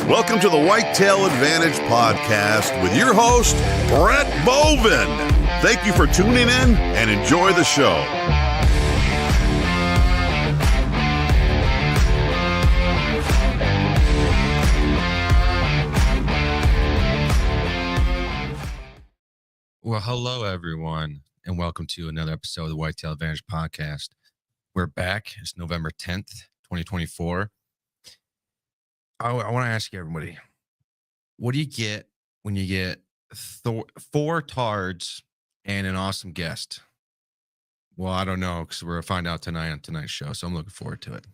Welcome to the Whitetail Advantage Podcast with your host, Brett Bovin. Thank you for tuning in and enjoy the show. Well, hello, everyone, and welcome to another episode of the Whitetail Advantage Podcast. We're back. It's November 10th, 2024. I want to ask you, everybody, what do you get when you get 4 tards and an awesome guest? Well, I don't know, because we're going to find out tonight on tonight's show, so I'm looking forward to it.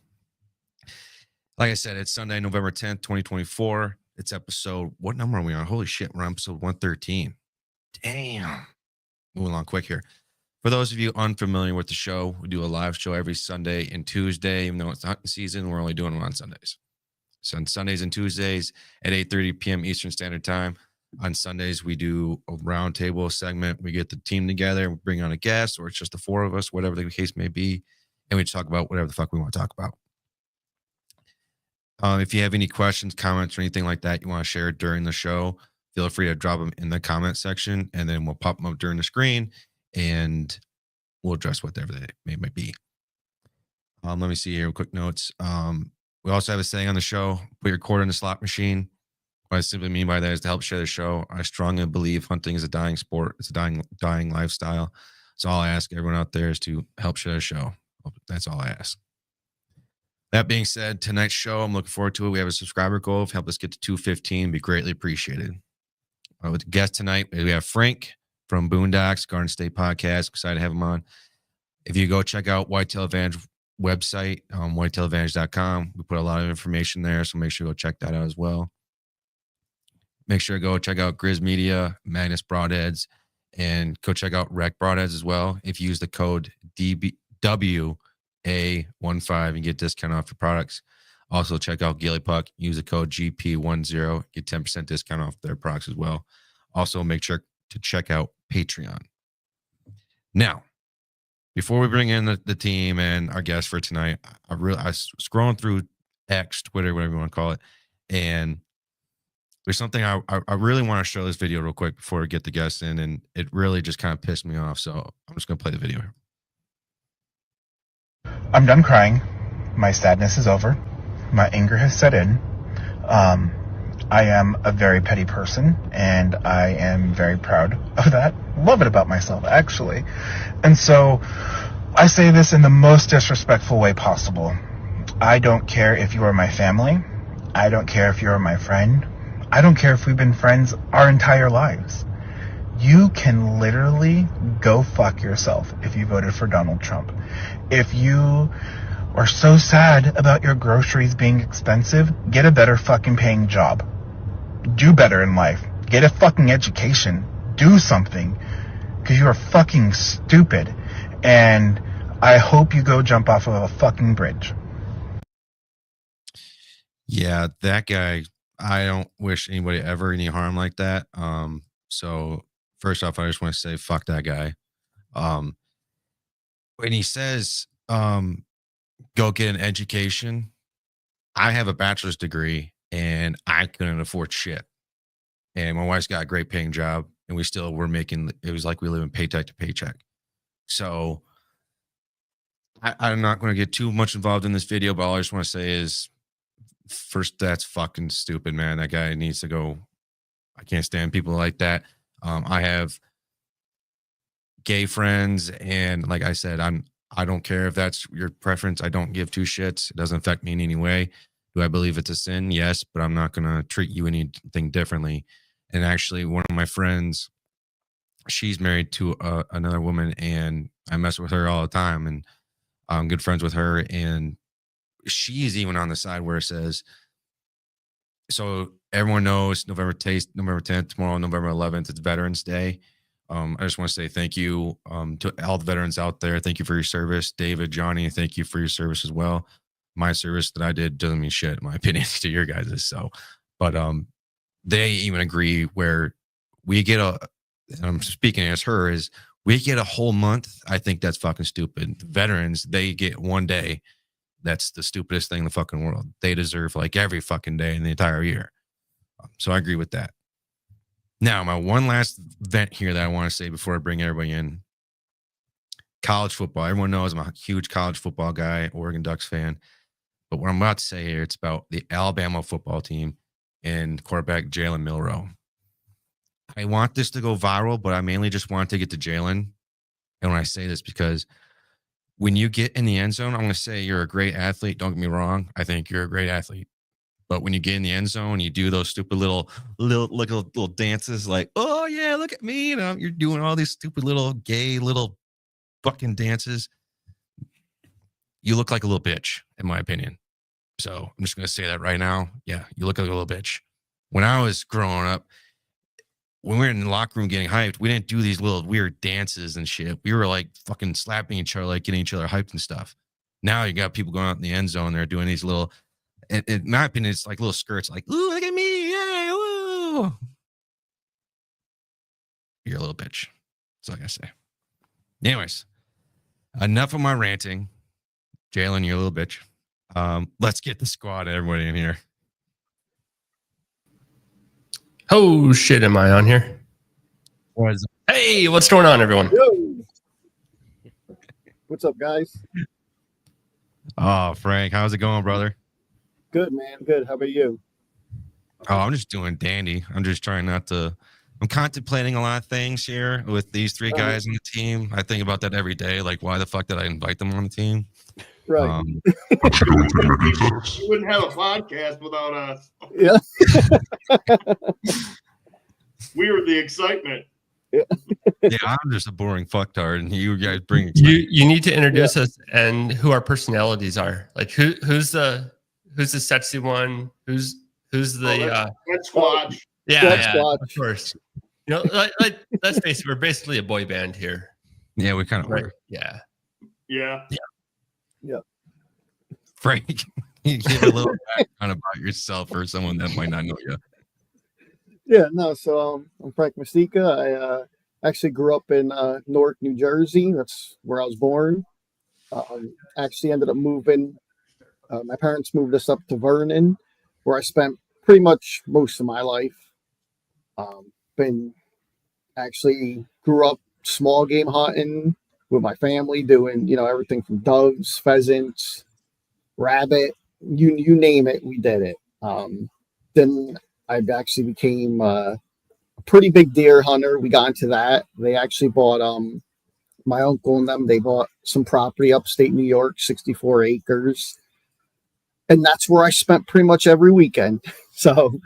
Like I said, it's Sunday, November 10th, 2024. It's episode, what number are we on? Holy shit, we're on episode 113. Damn. Moving along quick here. For those of you unfamiliar with the show, we do a live show every Sunday and Tuesday. Even though it's hunting season, we're only doing them on Sundays. So on Sundays and Tuesdays at 8:30 p.m. Eastern Standard Time. On Sundays, we do a roundtable segment. We get the team together, we bring on a guest, or it's just the 4 of us, whatever the case may be, and we just talk about whatever the fuck we want to talk about. If you have any questions, comments, or anything like that you want to share during the show, feel free to drop them in the comment section, and then we'll pop them up during the screen, and we'll address whatever they may be. Let me see here, quick notes. We also have a saying on the show, put your quarter in the slot machine. What I simply mean by that is to help share the show. I strongly believe hunting is a dying sport. It's a dying lifestyle. So all I ask everyone out there is to help share the show. That's all I ask. That being said, tonight's show, I'm looking forward to it. We have a subscriber goal. Help us get to 215. Be greatly appreciated. With the guest tonight, we have Frank from Boondocks, Garden State Podcast. Excited to have him on. If you go check out Whitetail Advantage website, whitetailadvantage.com, we put a lot of information there, so make sure you go check that out as well. Make sure to go check out Grizz Media, Magnus Broadheads, and go check out Rec Broadheads as well. If you use the code WA15, you get discount off your products. Also, check out Gilly Puck. Use the code GP10. Get 10% discount off their products as well. Also, make sure to check out Patreon. Now, before we bring in the team and our guest for tonight, I was scrolling through X, Twitter, whatever you want to call it, and there's something I really want to show this video real quick before we get the guests in, and it really just kind of pissed me off, so I'm just going to play the video here. I'm done crying. My sadness is over. My anger has set in. I am a very petty person, and I am very proud of that. Love it about myself, actually. And so I say this in the most disrespectful way possible. I don't care if you are my family. I don't care if you're my friend. I don't care if we've been friends our entire lives. You can literally go fuck yourself if you voted for Donald Trump. If you are so sad about your groceries being expensive, get a better fucking paying job. Do better in life. Get a fucking education. Do something. Because you are fucking stupid. And I hope you go jump off of a fucking bridge. Yeah, that guy, I don't wish anybody ever any harm like that. So first off, I just want to say fuck that guy. When he says go get an education, I have a bachelor's degree and I couldn't afford shit. And my wife's got a great paying job, and we still were making, it was like we live in paycheck to paycheck. So I'm not going to get too much involved in this video, but all I just want to say is, first, that's fucking stupid, man. That guy needs to go. I can't stand people like that. I have gay friends, and like I said, I don't care if that's your preference. I don't give two shits. It doesn't affect me in any way. Do I believe it's a sin? Yes, but I'm not going to treat you anything differently. And actually, one of my friends, she's married to another woman, and I mess with her all the time, and I'm good friends with her, and she's even on the side where it says, so everyone knows November 10th, tomorrow, November 11th, it's Veterans Day. I just want to say thank you to all the veterans out there. Thank you for your service. David, Johnny, thank you for your service as well. My service that I did doesn't mean shit, in my opinion, to your guys'. So, but they even agree where we get and I'm speaking as her, is we get a whole month. I think that's fucking stupid. Veterans, they get one day. That's the stupidest thing in the fucking world. They deserve like every fucking day in the entire year. So I agree with that. Now, my one last vent here that I want to say before I bring everybody in. College football. Everyone knows I'm a huge college football guy, Oregon Ducks fan. But what I'm about to say here, it's about the Alabama football team and quarterback Jalen Milroe. I want this to go viral, but I mainly just want to get to Jalen. And when I say this, because when you get in the end zone, I'm going to say you're a great athlete. Don't get me wrong. I think you're a great athlete. But when you get in the end zone, you do those stupid little dances like, oh, yeah, look at me. You know, you're doing all these stupid little gay little fucking dances. You look like a little bitch, in my opinion. So I'm just going to say that right now. Yeah, you look like a little bitch. When I was growing up, when we were in the locker room getting hyped, we didn't do these little weird dances and shit. We were like fucking slapping each other, like getting each other hyped and stuff. Now you got people going out in the end zone. They're doing these little, in my opinion, it's like little skirts, like, ooh, look at me. Yay, ooh. You're a little bitch. That's all I gotta say. Anyways, enough of my ranting. Jalen, you're a little bitch. Let's get the squad, everybody in here. Oh shit, am I on here? Hey, what's going on, everyone? Yo. What's up, guys? Oh, Frank, how's it going, brother? Good, man. Good. How about you? Oh, I'm just doing dandy. I'm just trying not to. I'm contemplating a lot of things here with these three guys on the team. I think about that every day. Like, why the fuck did I invite them on the team? Right. You wouldn't have a podcast without us. Yeah. We were the excitement. Yeah, I'm just a boring fucktard, and you guys bring. You need to introduce us and who our personalities are. Like who's the sexy one? Who's the That's Squatch. yeah, of course. You know, like let's face it, we're basically a boy band here. Yeah, we kind of were. Yeah. Frank, you give a little background about yourself for someone that might not know you. Yeah, no, so I'm Frank Mustica. I actually grew up in Newark, New Jersey. That's where I was born. Actually ended up moving. My parents moved us up to Vernon, where I spent pretty much most of my life. Grew up small game hunting with my family, doing, everything from doves, pheasants, rabbit, you name it, we did it. Then I actually became a pretty big deer hunter. We got into that. They actually bought my uncle and them, they bought some property upstate New York, 64 acres. And that's where I spent pretty much every weekend. So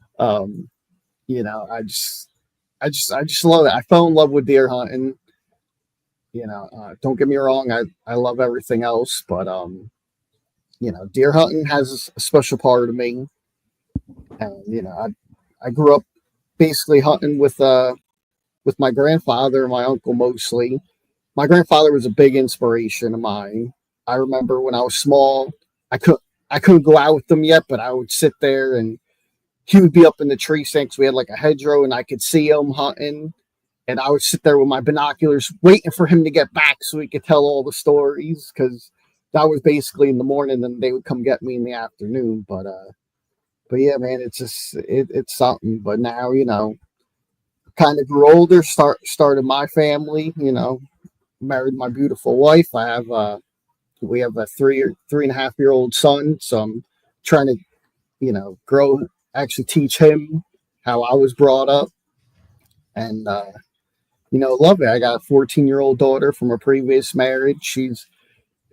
I just love it. I fell in love with deer hunting. Don't get me wrong, I love everything else, but deer hunting has a special part of me. And I grew up basically hunting with my grandfather and my uncle mostly. My grandfather was a big inspiration of mine. I remember when I was small, I couldn't go out with them yet, but I would sit there and he would be up in the tree sinks. We had like a hedgerow and I could see him hunting. And I would sit there with my binoculars waiting for him to get back so he could tell all the stories, because that was basically in the morning and they would come get me in the afternoon. But yeah, man, it's something. But now, kind of grew older, started my family, married my beautiful wife. We have a 3.5-year-old son. So I'm trying to, actually teach him how I was brought up. And, love it. I got a 14-year-old daughter from a previous marriage. She's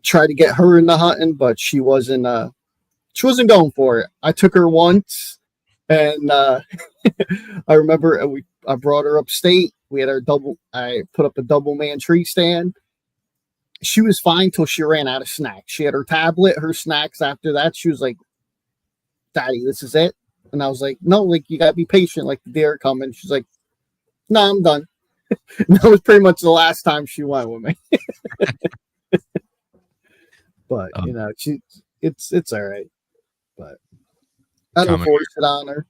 tried to get her into hunting, but she wasn't going for it. I took her once, and I remember I brought her upstate. We had I put up a double man tree stand. She was fine till she ran out of snacks. She had her tablet, her snacks. After that, she was like, "Daddy, this is it." And I was like, "No, like, you gotta be patient. Like, the deer are coming." She's like, "No, I'm done." And that was pretty much the last time she went with me. But it's all right. But I don't force it on her,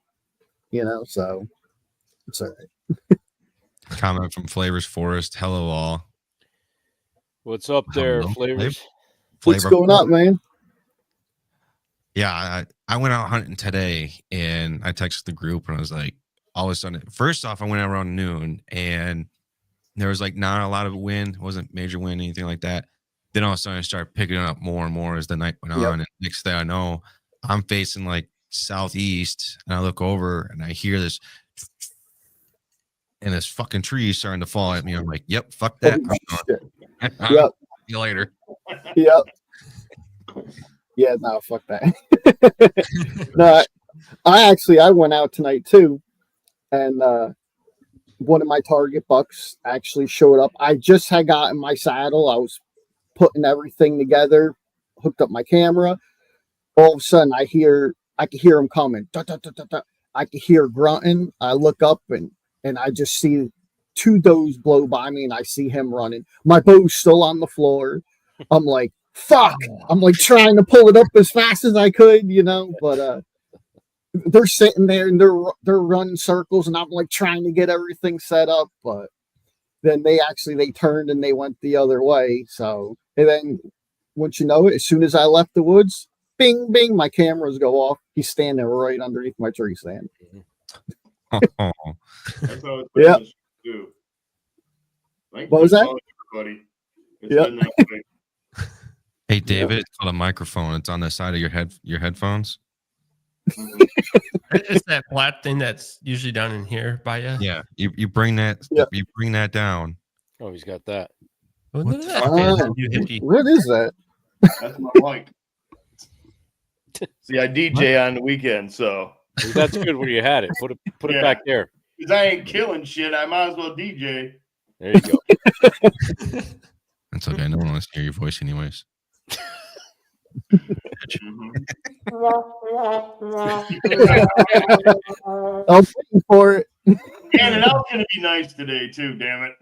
so it's all right. Comment from Flavors Forest. Hello, all. What's up there, Hello. Flavors? What's going on, man? Yeah, I went out hunting today, and I texted the group, and I was like, all of a sudden, first off, I went out around noon, and there was like not a lot of wind. It wasn't major wind, anything like that. Then all of a sudden, I started picking it up more and more as the night went on. And next thing I know, I'm facing like southeast, and I look over, and I hear this, and this fucking tree is starting to fall at me. I'm like, yep, fuck that. I'm going. Yep. See you later. Yep. Yeah, no, fuck that. No, I went out tonight too, and one of my target bucks actually showed up. I just had gotten my saddle. I was putting everything together, hooked up my camera. All of a sudden, I could hear him coming. Da, da, da, da, da. I could hear grunting. I look up and I just see 2 does blow by me, and I see him running. My bow's still on the floor. I'm like, fuck. I'm like trying to pull it up as fast as I could, but they're sitting there and they're running circles, and I'm like trying to get everything set up, but then they turned and they went the other way. So, and then once you know it, as soon as I left the woods, bing, bing, my cameras go off. He's standing right underneath my tree stand. That's how it's been. Yep. Too. What was that? Everybody. Yep. Been that way. Hey, David, it's called a microphone. It's on the side of your headphones. It's that flat thing that's usually down in here by you. Yeah, you bring that. Yep. You bring that down. Oh, he's got that. What What is the that? fuck? What is that? That's my mic. See, I DJ on the weekend, so That's good where you had it. Put it Yeah. back there. because I ain't killing shit, I might as well DJ. There you go. That's okay. No one wants to hear your voice, anyways. Mhm. I'm waiting for it. And I was gonna be nice today too. Damn it!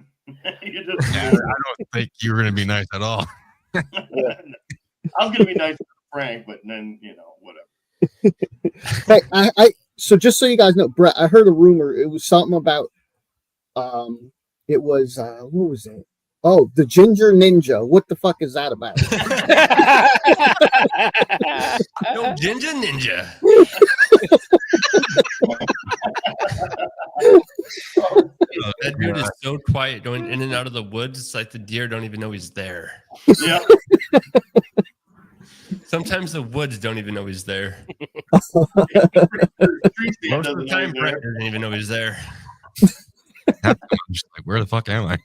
You just, I don't think you're gonna be nice at all. I was gonna be nice to Frank, but then whatever. Hey, so just so you guys know, Brett, I heard a rumor. It was something about, it was, what was it? Oh, the Ginger Ninja. What the fuck is that about? No Ginger Ninja. That dude is so quiet going in and out of the woods. It's like the deer don't even know he's there. Yeah. Sometimes the woods don't even know he's there. Most Most of the time, Brett doesn't even know he's there. I'm just like, where the fuck am I?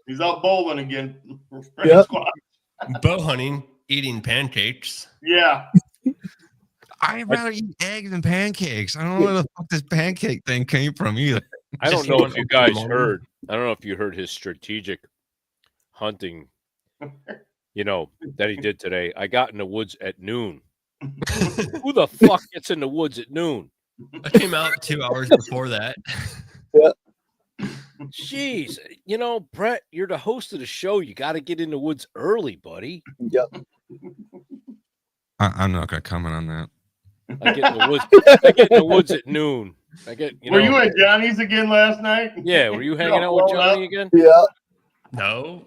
He's out bowling again. Yep. Bow hunting, eating pancakes. Yeah. I'd rather eat eggs than pancakes. I don't know where the fuck this pancake thing came from either. I don't Just know going if you up guys the heard. I don't know if you heard his strategic hunting, that he did today. I got in the woods at noon. Who the fuck gets in the woods at noon? I came out 2 hours before that. Jeez, Brett, you're the host of the show. You got to get in the woods early, buddy. Yep. I'm not gonna comment on that. I get in the woods. I get in the woods at noon. Were you at Johnny's again last night? Yeah, were you hanging out with Johnny again? Yeah. No.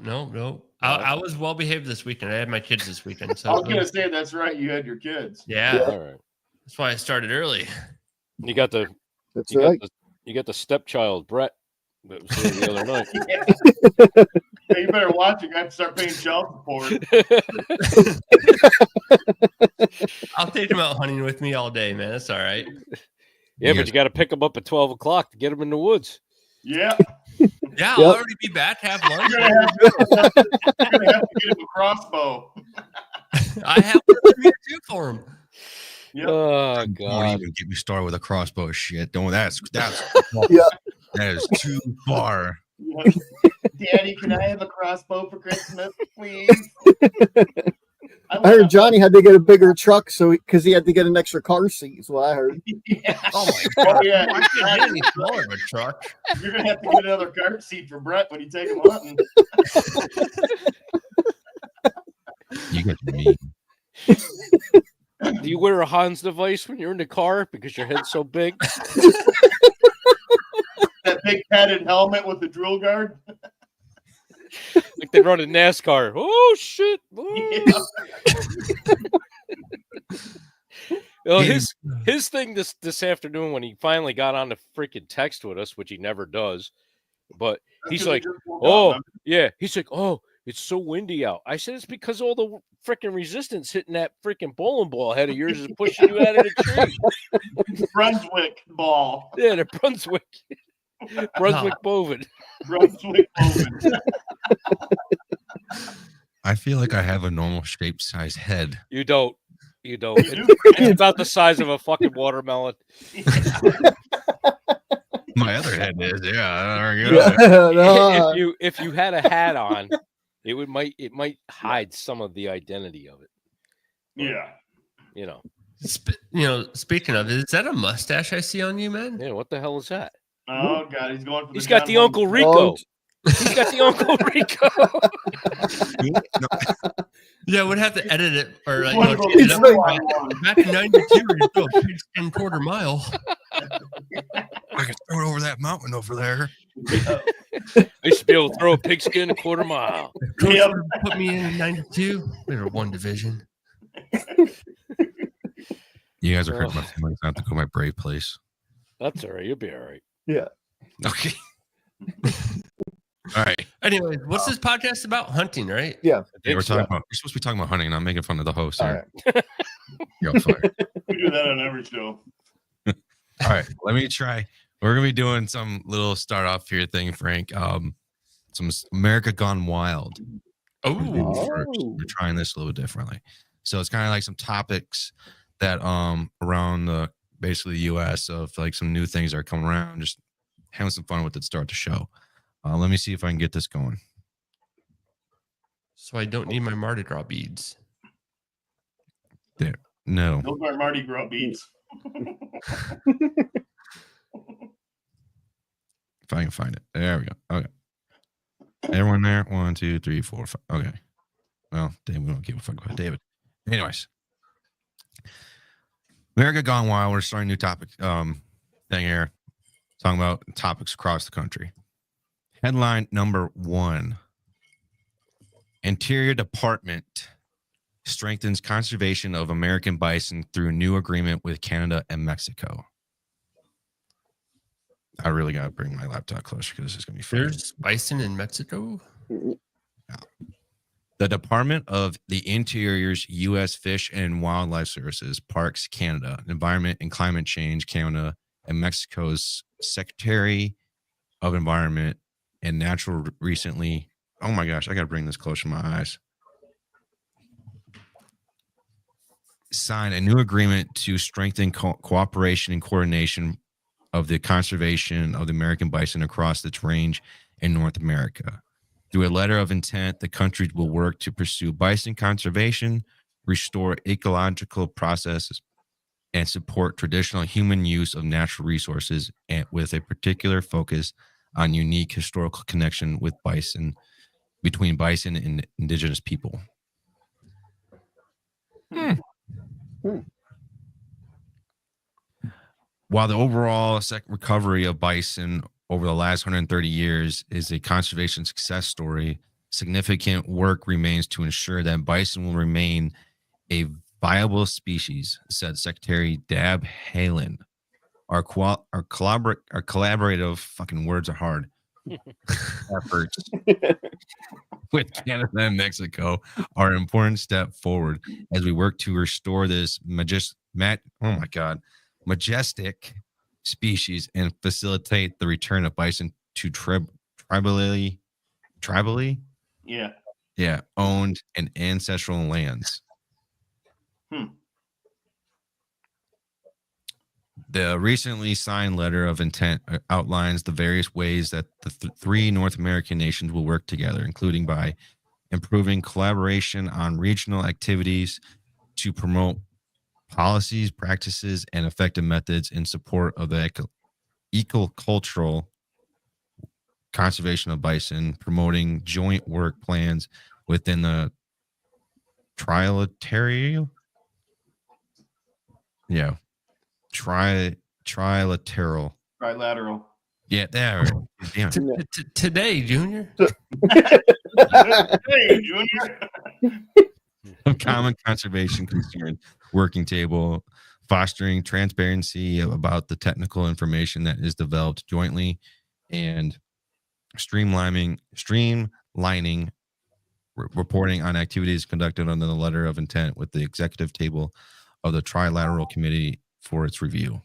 I was well behaved this weekend. I had my kids this weekend. So I was gonna say that's right. You had your kids. yeah. All right. That's why I started early. You got the That's you right. got you got the stepchild, Brett. That was here the other night. Yeah, you better watch it. You got to start paying child support. I'll take them out hunting with me all day, man. That's all right. Yeah, but you got to pick them up at 12 o'clock to get them in the woods. Yeah. Yeah, I'll already be back. Have lunch. You're gonna have to get him a crossbow. I have one here too for him. Yep. Oh Don't God! even get me started with a crossbow shit. Don't. That's Yeah. that is too far. Daddy, can I have a crossbow for Christmas, please? I heard Johnny had to get a bigger truck because he had to get an extra car seat. Is what I heard. Yeah. Oh my god! Oh, yeah. I couldn't get any smaller of a truck. You're gonna have to get another car seat for Brett when you take him hunting. You got me. Do you wear a Hans device when you're in the car because your head's so big? That big padded helmet with the drill guard. Like they run in NASCAR. Oh shit! Oh. Yeah. Well, his thing this afternoon when he finally got on the freaking text with us, which he never does, but he's like, "Oh, yeah." He's like, "Oh, it's so windy out." I said, "It's because all the freaking resistance hitting that freaking bowling ball head of yours is pushing you out of the tree." Brunswick ball. Yeah, the Brunswick Bovin. Brunswick Bovin. I feel like I have a normal shape size head. You don't. It's about the size of a fucking watermelon. My other head is, yeah. If you had a hat on, it might hide some of the identity of it. Yeah. Speaking of, is that a mustache I see on you, man? Yeah, what the hell is that? Oh God, he's going for the. He's got the Uncle Rico. He's got the Uncle Rico. Yeah, we'd have to edit it or like back in '92, you go a pigskin quarter mile. I can throw it over that mountain over there. I used to be able to throw a pigskin a quarter mile. Yep. Put me in '92. We were one division. You guys are hurting my feelings. I have to go to my brave place. That's all right. You'll be all right. Yeah. Okay. All right. Anyways, what's this podcast about? Hunting, right? Yeah. We're supposed to be talking about hunting. I'm making fun of the host All here. right. You're on fire. We do that on every show. All right. Let me try. We're gonna be doing some little start off here thing, Frank. Some America Gone Wild. We're trying this a little differently. So it's kind of like some topics that around basically the US of like some new things that are coming around, just having some fun with it to start the show. Let me see if I can get this going. So I don't need my Mardi Gras beads. There. No. Those are Mardi Gras beads. If I can find it. There we go. Okay. Everyone there? 1, 2, 3, 4, 5. Okay. Well, David, we don't give a fuck about David. Anyways. America Gone Wild. We're starting a new topic thing here. Talking about topics across the country. Headline number 1. Interior Department strengthens conservation of American bison through new agreement with Canada and Mexico. I really got to bring my laptop closer because this is going to be fun. There's bison in Mexico? Yeah. The Department of the Interior's U.S. Fish and Wildlife Services, Parks Canada, Environment and Climate Change Canada, and Mexico's Secretary of Environment and Natural recently. Oh my gosh, I got to bring this closer to my eyes. Signed a new agreement to strengthen cooperation and coordination of the conservation of the American bison across its range in North America. Through a letter of intent, the countries will work to pursue bison conservation, restore ecological processes, and support traditional human use of natural resources, and with a particular focus on unique historical connection with bison, between bison and indigenous people. While the overall recovery of bison over the last 130 years is a conservation success story, significant work remains to ensure that bison will remain a viable species, said Secretary Dab Halen. Our collaborative, fucking words are hard, efforts with Canada and Mexico are an important step forward as we work to restore this majestic species and facilitate the return of bison to tribally owned and ancestral lands. The recently signed letter of intent outlines the various ways that the three North American nations will work together, including by improving collaboration on regional activities to promote policies, practices, and effective methods in support of the ecocultural conservation of bison, promoting joint work plans within the trilateral. Yeah, there. Damn it. Today, Junior. Hey, Junior. Of common conservation concerns, working table fostering transparency about the technical information that is developed jointly, and streamlining reporting on activities conducted under the letter of intent with the executive table of the Trilateral Committee for its review.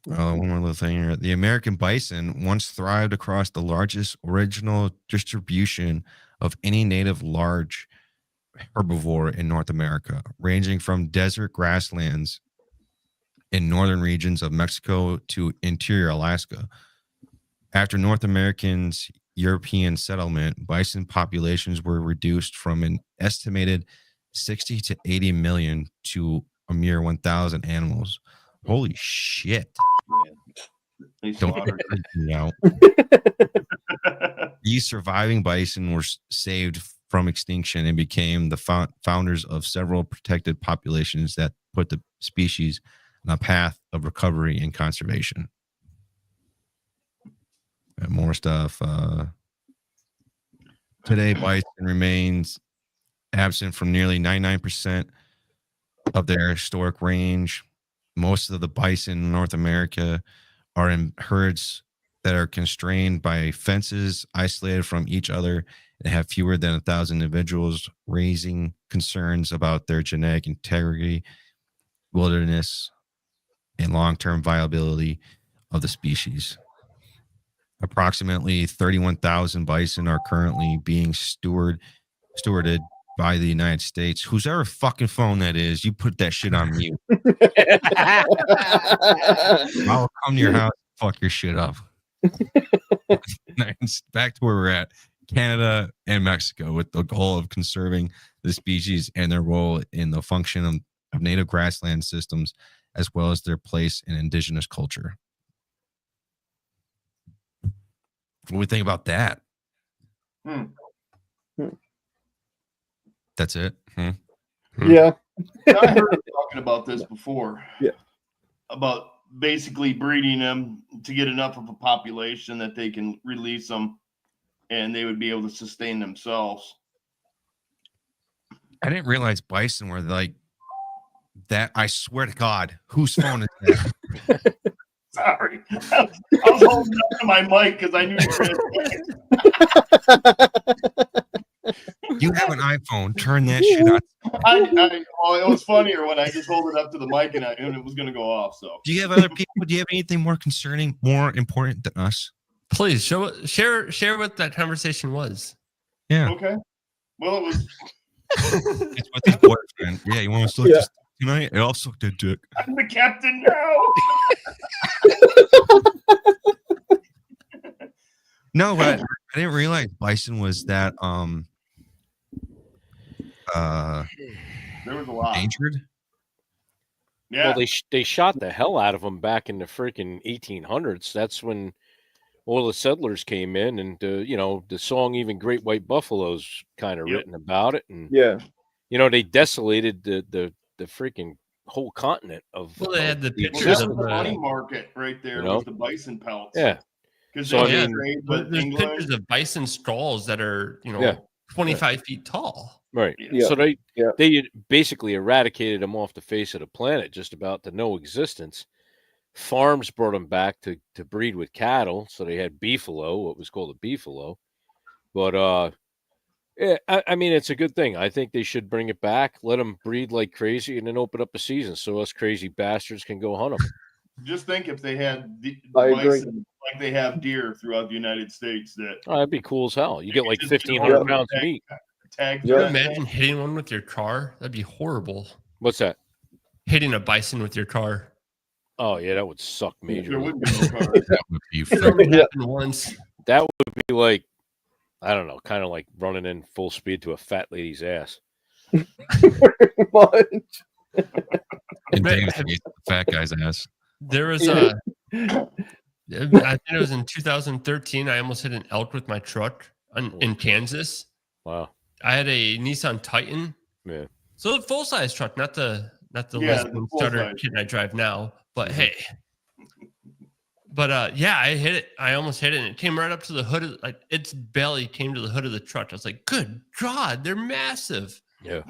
One more little thing here. The American bison once thrived across the largest original distribution of any native large herbivore in North America, ranging from desert grasslands in northern regions of Mexico to interior Alaska. After North Americans' European settlement, bison populations were reduced from an estimated 60 to 80 million to a mere 1,000 animals. Holy shit. They Don't slaughtered. out. These surviving bison were saved from extinction and became the founders of several protected populations that put the species on a path of recovery and conservation. And more stuff. Today, bison remains absent from nearly 99% of their historic range. Most of the bison in North America are in herds that are constrained by fences, isolated from each other, and have fewer than 1,000 individuals, raising concerns about their genetic integrity, wilderness, and long-term viability of the species. Approximately 31,000 bison are currently being stewarded by the United States. Whose ever fucking phone that is, you put that shit on mute. I'll come to your house and fuck your shit up. Back to where we're at. Canada and Mexico, with the goal of conserving the species and their role in the function of native grassland systems, as well as their place in indigenous culture. What do we think about that? That's it. Yeah. I heard him talking about this before. Yeah. About basically breeding them to get enough of a population that they can release them and they would be able to sustain themselves. I didn't realize bison were like that. I swear to God, whose phone is that? Sorry. I was holding up to my mic because I knew you were going to. You have an iPhone. Turn that shit on. It was funnier when I just hold it up to the mic and it was going to go off. So, do you have other people? Do you have anything more concerning, more important than us? Please share what that conversation was. Yeah. Okay. Well, it was. It's with his boyfriend. Yeah, you want to suck this tonight? I'll suck that dick. I'm the captain now. No, but I didn't realize bison was that there was a lot endangered. Yeah. Well, they shot the hell out of them back in the freaking 1800s. That's when all the settlers came in, and the song even Great White Buffalo's kind of written about it, and they desolated the freaking whole continent of. Well, they had the Well, pictures that was of the money market right there was the bison pelts. Yeah. Because So, there's pictures of bison skulls that are 25 feet tall. Right. Yeah. So they basically eradicated them off the face of the planet, just about to no existence. Farms brought them back to breed with cattle, so they had beefalo, what was called a beefalo. But I mean, it's a good thing. I think they should bring it back, let them breed like crazy, and then open up a season so us crazy bastards can go hunt them. Just think if they had I agree. bison like they have deer throughout the United States. That'd be cool as hell. You get like 1,500 pounds of meat. Tag. Can you imagine hitting one with your car? That'd be horrible. What's that? Hitting a bison with your car. Oh yeah, that would suck major. There wouldn't be no car. That would be It only happened once. That would be like, I don't know, kind of like running in full speed to a fat lady's ass. Pretty much. in Dave's case, the fat guy's ass. There was I think it was in 2013. I almost hit an elk with my truck in Kansas. Wow. I had a Nissan Titan. Yeah. So the full size truck, not the the Lisbon starter full-size. kit I drive now. But hey. But I hit it. I almost hit it, and it came right up to the hood of its belly came to the hood of the truck. I was like, good God, they're massive. Yeah.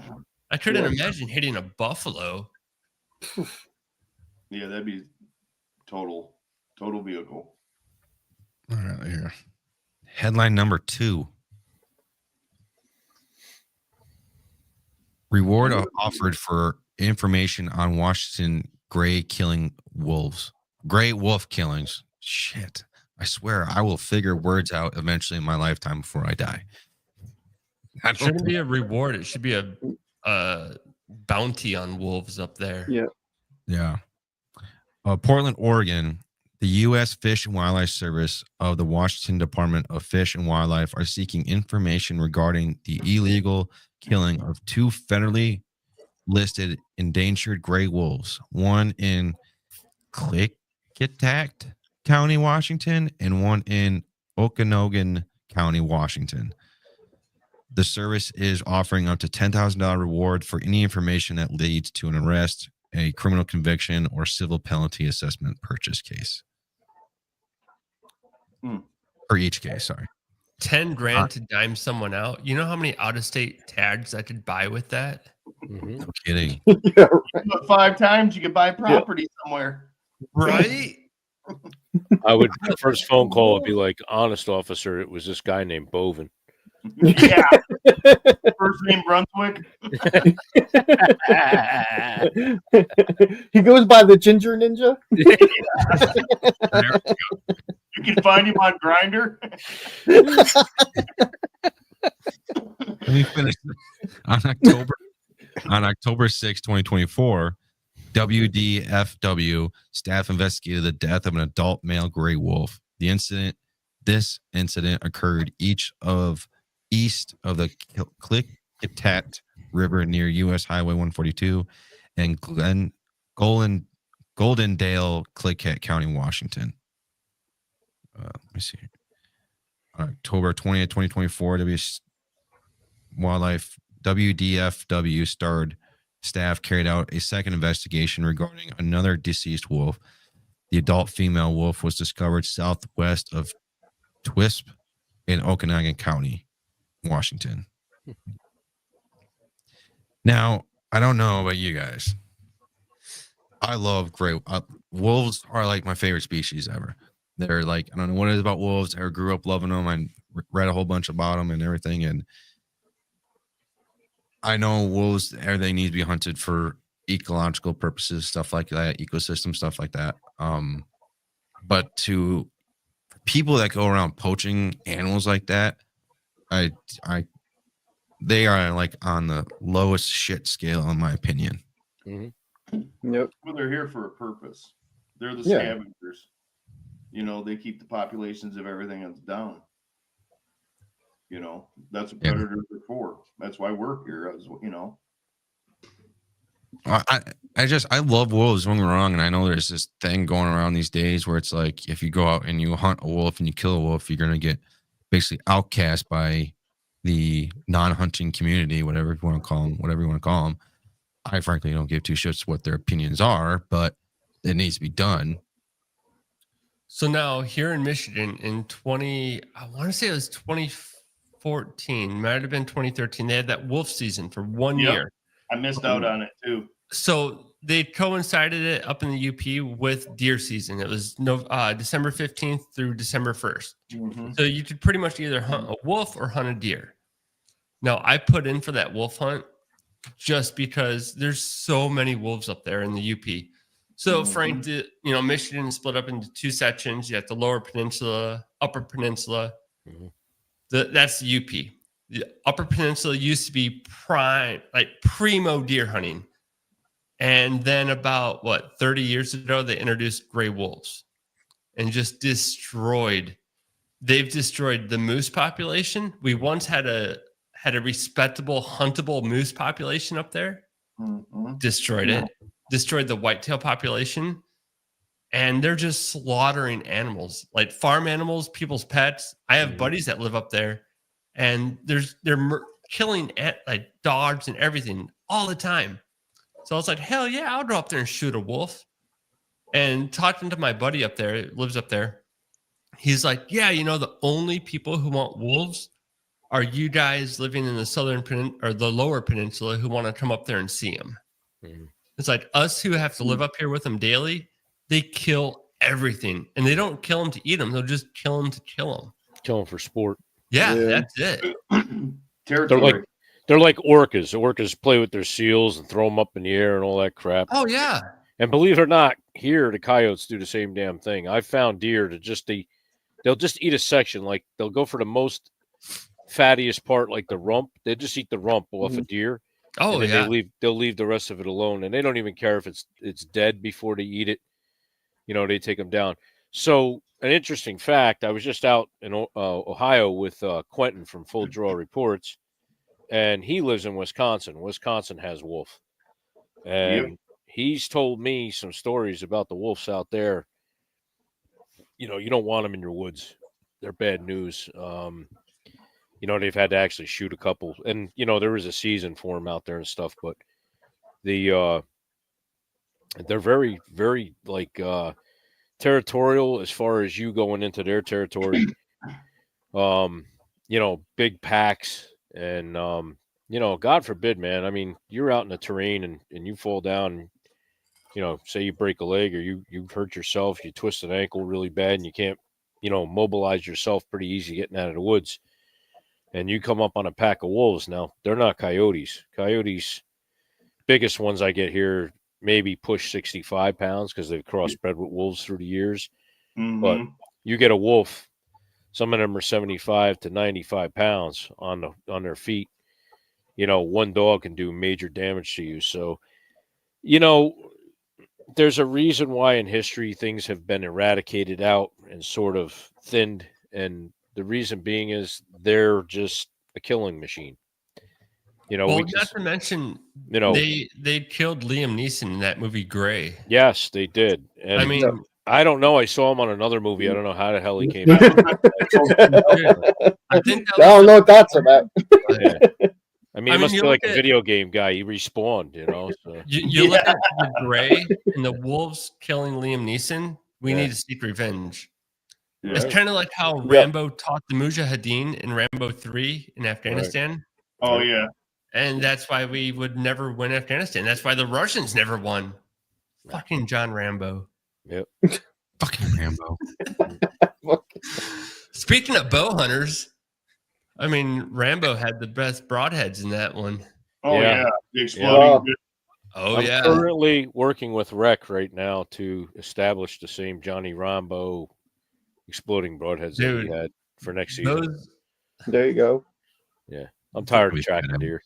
I couldn't imagine hitting a buffalo. Yeah, that'd be total vehicle. All right, here. Headline number 2. Reward offered for information on Washington gray killing wolves. Gray wolf killings. Shit. I swear I will figure words out eventually in my lifetime before I die. It shouldn't be a reward. It should be a bounty on wolves up there. Yeah. Yeah. Portland, Oregon. The U.S. Fish and Wildlife Service of the Washington Department of Fish and Wildlife are seeking information regarding the illegal killing of 2 federally listed endangered gray wolves, one in Klickitat County, Washington, and one in Okanogan County, Washington. The service is offering up to $10,000 reward for any information that leads to an arrest, a criminal conviction, or civil penalty assessment purchase case. For each case, sorry. $10,000 to dime someone out. You know how many out-of-state tags I could buy with that? Mm-hmm. No kidding. Yeah, right. You do it 5 times, you could buy property somewhere. Right? I would the first phone call would be like, honest officer, it was this guy named Bovin. Yeah. First name Brunswick. He goes by the Ginger Ninja. You can find him on Grindr. Let me finish. On October 6, 2024, WDFW staff investigated the death of an adult male gray wolf. This incident occurred east of the Klickitat River near U.S. Highway 142 and Goldendale, Klickitat County, Washington. Let me see. On October 20th, 2024, WDFW staff carried out a second investigation regarding another deceased wolf. The adult female wolf was discovered southwest of Twisp in Okanogan County, Washington. Now, I don't know about you guys. I love gray wolves. Are like my favorite species ever. They're like, I don't know what it is about wolves. I grew up loving them. I read a whole bunch about them and everything. And I know wolves, everything needs to be hunted for ecological purposes, stuff like that, ecosystem stuff like that. But to people that go around poaching animals like that, they are like on the lowest shit scale, in my opinion. Mm-hmm. Yep. Well, they're here for a purpose. They're the Yeah. scavengers. You know, they keep the populations of everything else down. You know, that's what predators are for. That's why we're here, as you know. I love wolves, don't get me wrong, and I know there's this thing going around these days where it's like if you go out and you hunt a wolf and you kill a wolf, you're gonna get basically outcast by the non-hunting community, whatever you want to call them. I frankly don't give 2 shits what their opinions are, but it needs to be done. So now here in Michigan in I want to say it was 2014, might have been 2013. They had that wolf season for 1 year. I missed out on it too. So they coincided it up in the UP with deer season. It was December 15th through December 1st. Mm-hmm. So you could pretty much either hunt a wolf or hunt a deer. Now I put in for that wolf hunt just because there's so many wolves up there in the UP. So Frank did, Michigan is split up into 2 sections. You have the lower peninsula, upper peninsula. Mm-hmm. That's the UP. The upper peninsula used to be primo deer hunting. And then about 30 years ago, they introduced gray wolves and just they've destroyed the moose population. We once had a respectable huntable moose population up there. Mm-hmm. Destroyed it. Destroyed the whitetail population, and they're just slaughtering animals, like farm animals, people's pets. I have buddies that live up there, and they're killing like dogs and everything all the time. So I was like, hell yeah, I'll go up there and shoot a wolf. And talking to my buddy up there, lives up there, he's like, yeah, the only people who want wolves are you guys living in the or the lower peninsula who want to come up there and see them? Mhm. It's like us who have to live up here with them daily. They kill everything, and they don't kill them to eat them. They'll just kill them to kill them. Kill them for sport. Yeah, Yeah. that's it. Territory. They're like orcas. The orcas play with their seals and throw them up in the air and all that crap. Oh yeah. And believe it or not, here the coyotes do the same damn thing. I've found deer to they'll just eat a section. Like they'll go for the most fattiest part, like the rump. They just eat the rump off a deer. Oh and yeah. then they'll leave the rest of it alone, and they don't even care if it's dead before they eat it. They take them down. So an interesting fact: I was just out in Ohio with Quentin from Full Draw Reports, and he lives in Wisconsin. Wisconsin has wolf, and he's told me some stories about the wolves out there. You don't want them in your woods; they're bad news. They've had to actually shoot a couple, and there is a season for them out there and stuff. But they're very, very territorial as far as you going into their territory. Big packs, and God forbid, man. I mean, you're out in the terrain and you fall down. Say you break a leg or you hurt yourself, you twist an ankle really bad, and you can't, mobilize yourself pretty easy getting out of the woods. And you come up on a pack of wolves. Now, they're not coyotes. Coyotes, biggest ones I get here, maybe push 65 pounds because they've crossbred with wolves through the years. Mhm. But you get a wolf, some of them are 75 to 95 pounds on their feet. One dog can do major damage to you. So, there's a reason why in history things have been eradicated out and sort of thinned, and the reason being is they're just a killing machine. Well, not to mention, they killed Liam Neeson in that movie Gray. Yes, they did. And I mean, I don't know. I saw him on another movie. I don't know how the hell he came out. I think I don't know what that's about. Yeah. I mean, he must you be like look a at- video game guy. He respawned, So. you look at the Gray and the wolves killing Liam Neeson. We Yeah. need to seek revenge. Yeah. It's kind of like how Rambo taught the Mujahideen in Rambo 3 in Afghanistan. Oh yeah. And that's why we would never win Afghanistan. That's why the Russians never won. Fucking John Rambo. Yep. Fucking Rambo. Speaking of bow hunters, I mean, Rambo had the best broadheads in that one. Oh Yeah. yeah. The exploding. Oh, I'm yeah. currently working with Rec right now to establish the same Johnny Rambo exploding broadheads that he Dude, had for next season. Those, There you go. I'm tired of tracking deer.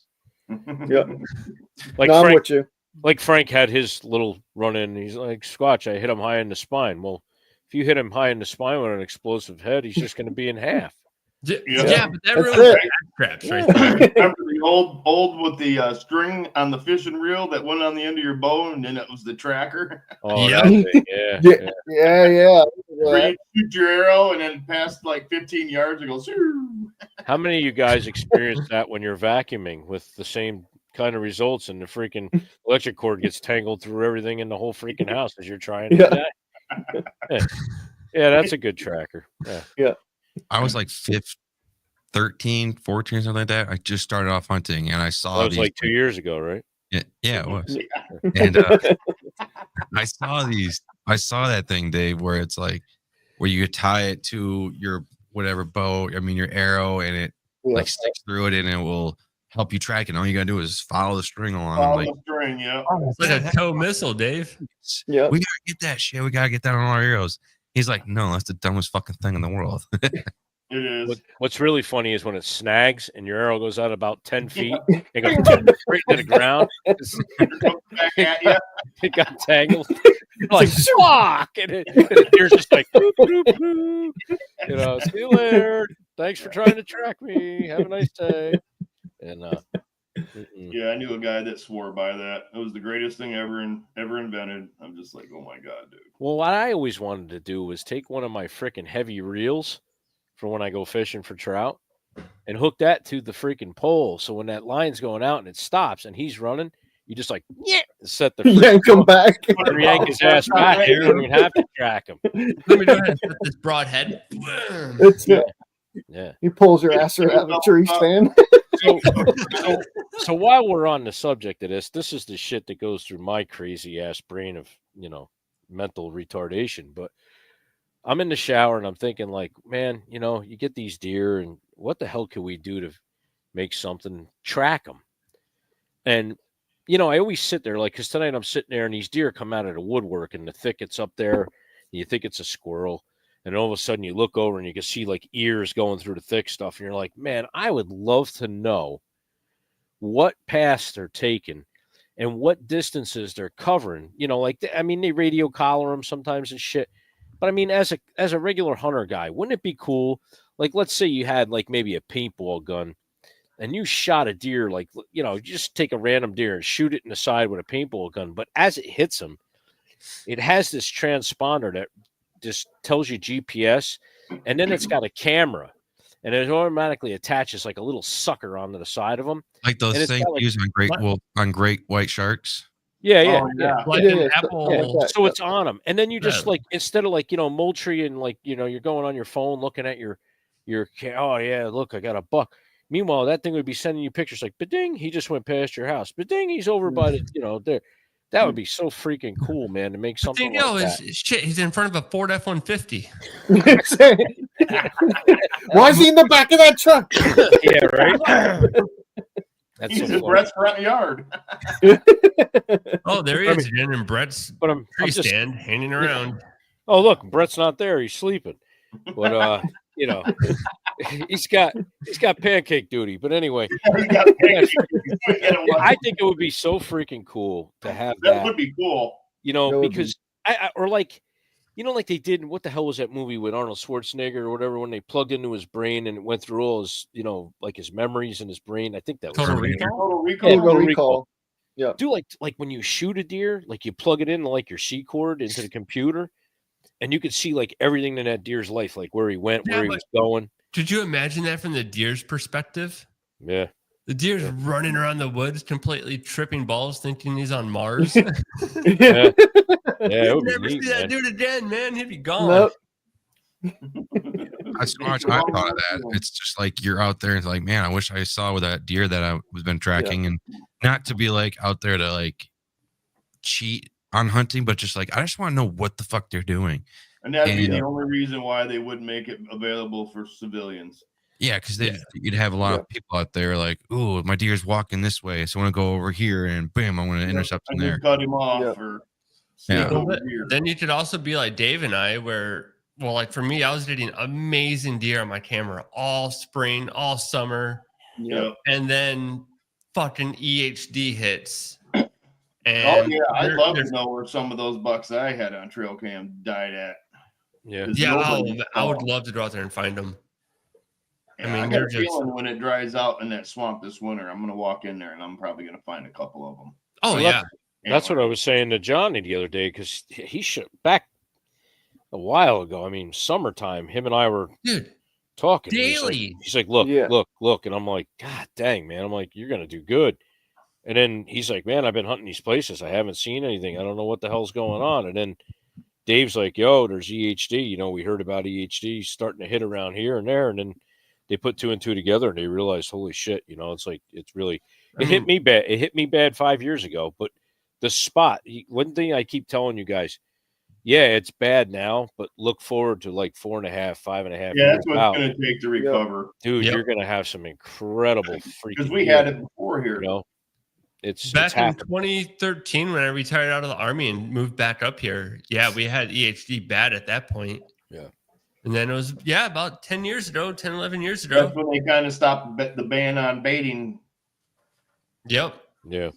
Yeah. Like No, I'm Frank, with you. like Frank had his little run in. He's like, Squatch, I hit him high in the spine. Well, if you hit him high in the spine with an explosive head, he's just going to be in half. yeah, but that That's really it. traps Yeah. right there. Remember the old with the string on the fishing reel that went on the end of your bow, and then it was the tracker. Oh, Yep. that thing, yeah. Yeah. Where you shoot your arrow, and then past like 15 yards, it goes. "Shoo." How many of you guys experience that when you're vacuuming with the same kind of results, and the freaking electric cord gets tangled through everything in the whole freaking house as you're trying to do that? Yeah, that's a good tracker. Yeah. I was like 13, 14, or something like that. I just started off hunting and I saw That was these. like 2 years ago, right? Yeah, it was. And I saw these. I saw that thing, Dave, where it's like where you tie it to your whatever bow. I mean, your arrow, and it like sticks through it, and it will help you track it. All you gotta do is follow the string along. I'm Follow like, the string, yeah. It's like a tow missile, Dave. Yeah. we gotta get that shit. We gotta get that on our arrows. He's like, no, that's the dumbest fucking thing in the world. It is. What's really funny is when it snags and your arrow goes out about 10 feet, it goes straight to the ground. Back at you. It got tangled. You're like, fuck! And the deer's just like, boop, boop, boop. See you later. Thanks for trying to track me. Have a nice day. And Yeah, I knew a guy that swore by that. It was the greatest thing ever invented. I'm just like, oh my god, dude. well, what I always wanted to do was take one of my freaking heavy reels for when I go fishing for trout and hook that to the freaking pole. So when that line's going out and it stops and he's running, you just like, set the Yank him back. yank his ass back. You don't even have to track him. Let me go ahead and put this broadhead. It's Yeah. He pulls your ass right out of a tree stand. So while we're on the subject of this is the shit that goes through my crazy ass brain of, mental retardation. But I'm in the shower and I'm thinking like, man, you get these deer and what the hell can we do to make something track them? And, I always sit there like, because tonight I'm sitting there and these deer come out of the woodwork and the thicket's up there. And you think it's a squirrel. And all of a sudden you look over and you can see like ears going through the thick stuff. And you're like, man, I would love to know what paths they're taking and what distances they're covering. They radio collar them sometimes and shit. But I mean, as a regular hunter guy, wouldn't it be cool? Like, let's say you had like maybe a paintball gun and you shot a deer, like, you just take a random deer and shoot it in the side with a paintball gun. But as it hits them, it has this transponder that just tells you GPS, and then it's got a camera, and it automatically attaches like a little sucker onto the side of them. Like those things used on great white sharks. Yeah. Like an apple. So it's on them, and then you just like, instead of like Moultrie and like you're going on your phone looking at your oh yeah, look, I got a buck. Meanwhile, that thing would be sending you pictures like, ba-ding, he just went past your house. Ba-ding, he's over by the there. That would be so freaking cool, man, to make something like that. Shit, he's in front of a Ford F-150. Why is he in the back of that truck? Yeah, right. That's he's so in Brett's front yard. Oh, there he is again in Brett's tree stand, hanging around. Oh, look, Brett's not there. He's sleeping. But he's got pancake duty. But anyway, I think it would be so freaking cool to have that. That would be cool. Because like they did, what the hell was that movie with Arnold Schwarzenegger or whatever, when they plugged into his brain and it went through all his, like his memories in his brain. I think that was Total Recall. Total Recall. Yeah. Do like when you shoot a deer, like you plug it in like your C cord into the computer, and you could see like everything in that deer's life, like where he went, where he was going. Could you imagine that from the deer's perspective? Yeah. The deer's running around the woods, completely tripping balls, thinking he's on Mars. Yeah. You'll never see that dude again, man. He'd be gone. Nope. That's so much I thought of that. It's just like you're out there and it's like, man, I wish I saw with that deer that I was been tracking, and not to be like out there to like cheat on hunting, but just like I just want to know what the fuck they're doing. And that'd be the only reason why they wouldn't make it available for civilians. Yeah, because you'd have a lot of people out there like, "Ooh, my deer's walking this way, so I want to go over here and bam, I want to intercept him there." Cut him off, or then you could also be like Dave and I, where like for me, I was getting amazing deer on my camera all spring, all summer, and then fucking EHD hits. And I'd love to know where some of those bucks I had on trail cam died at. I would love to go out there and find them. I got a feeling when it dries out in that swamp this winter, I'm going to walk in there and I'm probably going to find a couple of them. Oh, so that's what I was saying to Johnny the other day, because he should back a while ago. I mean, summertime, him and I were talking daily. He's like, look. And I'm like, God dang, man. I'm like, you're going to do good. And then he's like, man, I've been hunting these places. I haven't seen anything. I don't know what the hell's going on. And then Dave's like, yo, there's EHD. We heard about EHD starting to hit around here and there. And then they put two and two together and they realized, holy shit, it's like, it's really, it hit me bad. It hit me bad 5 years ago, but the spot, one thing I keep telling you guys, it's bad now, but look forward to like 4.5, 5.5 years. Yeah, that's what it's going to take to recover. Dude, you're going to have some incredible freaking because we had it before here. It's back in 2013 when I retired out of the Army and moved back up here. Yeah, we had EHD bad at that point. Yeah. And then it was, about 10 years ago, 10, 11 years ago. That's when they kind of stopped the ban on baiting. Yep. Yeah.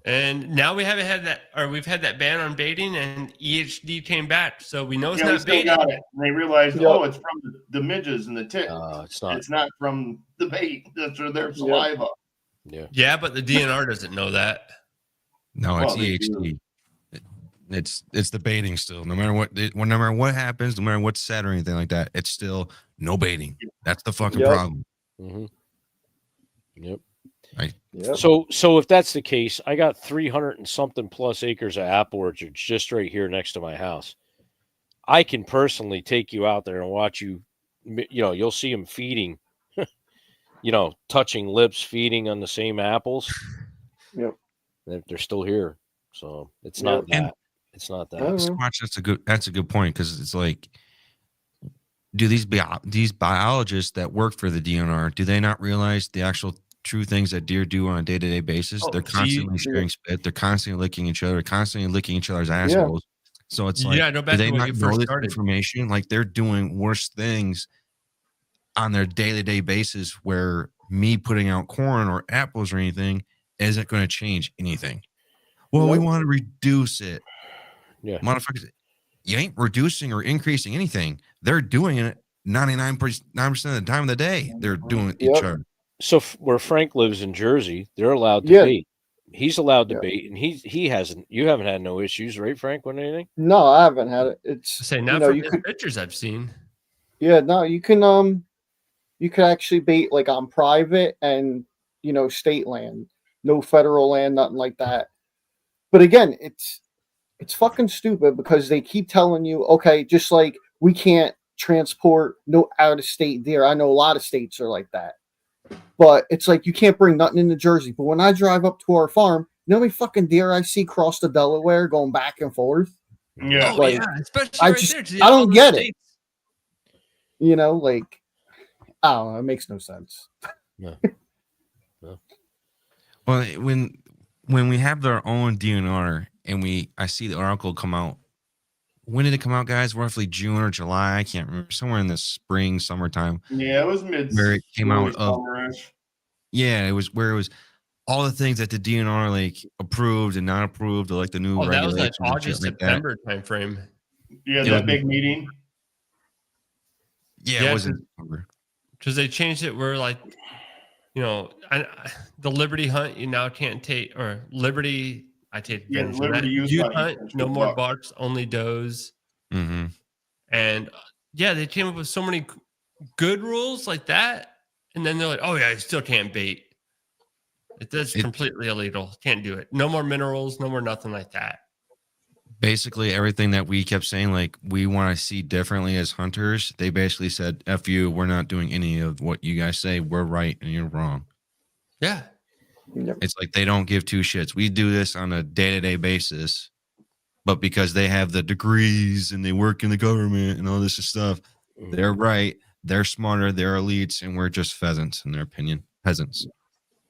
And now we haven't had that, or we've had that ban on baiting, and EHD came back. So we know it's not baiting. Got it. And they realized, it's from the midges and the tick. It's not. It's not from the bait. That's their saliva. Yeah, but the DNR doesn't know that. No, it's EHD. It's the baiting still. No matter what happens, no matter what's said or anything like that, it's still no baiting. That's the fucking problem. Mm-hmm. Yep. Right. Yep. So if that's the case, I got 300 and something plus acres of apple orchards just right here next to my house. I can personally take you out there and watch you you'll see them feeding, touching lips, feeding on the same apples. Yep. They're still here. So it's Yep. not that. It's not that. Squatch, that's a good point, because it's like, do these biologists that work for the DNR, do they not realize the actual true things that deer do on a day-to-day basis? They're constantly sharing spit. They're constantly licking each other. They're constantly licking each other's assholes. So it's like, no, do they not know this information? Like, they're doing worse things on their day-to-day basis, where me putting out corn or apples or anything isn't going to change anything. Well, we want to reduce it. Yeah. Motherfuckers, you ain't reducing or increasing anything. They're doing it 99% of the time of the day. They're doing each other. So where Frank lives in Jersey, they're allowed to bait. He's allowed to bait, and he hasn't. You haven't had no issues, right, Frank, with anything? No, I haven't had it. It's not from the pictures I've seen. Yeah, no, you can actually bait like on private and state land, no federal land, nothing like that. But again, it's fucking stupid, because they keep telling you, okay, just like we can't transport no out of state deer. I know a lot of states are like that, but it's like you can't bring nothing into Jersey. But when I drive up to our farm, you know how many fucking deer I see cross the Delaware going back and forth? Yeah, especially I don't get it. Like, I don't know, it makes no sense. No. Well, when we have their own DNR, and I see the article come out. When did it come out, guys? Roughly June or July? I can't remember. Somewhere in the spring, summertime. Yeah, it was where it came out of. Yeah, it was where it was all the things that the DNR like approved and not approved, or like the new regulations. That was like August, September time frame. Yeah, that big meeting. Yeah, it was in September. Because they changed it where, like, the Liberty hunt you now can't take, or Liberty. I take advantage of that. Youth hunt, no more bucks, only does. Mm-hmm. And they came up with so many good rules like that, and then they're like, "Oh yeah, you still can't bait. That's completely illegal. Can't do it. No more minerals, no more nothing like that." Basically, everything that we kept saying, like, we want to see differently as hunters, they basically said, "F you, we're not doing any of what you guys say. We're right and you're wrong." Yeah. Yep. It's like they don't give two shits. We do this on a day-to-day basis, but because they have the degrees and they work in the government and all this stuff, they're right. They're smarter. They're elites, and we're just pheasants, in their opinion. Peasants.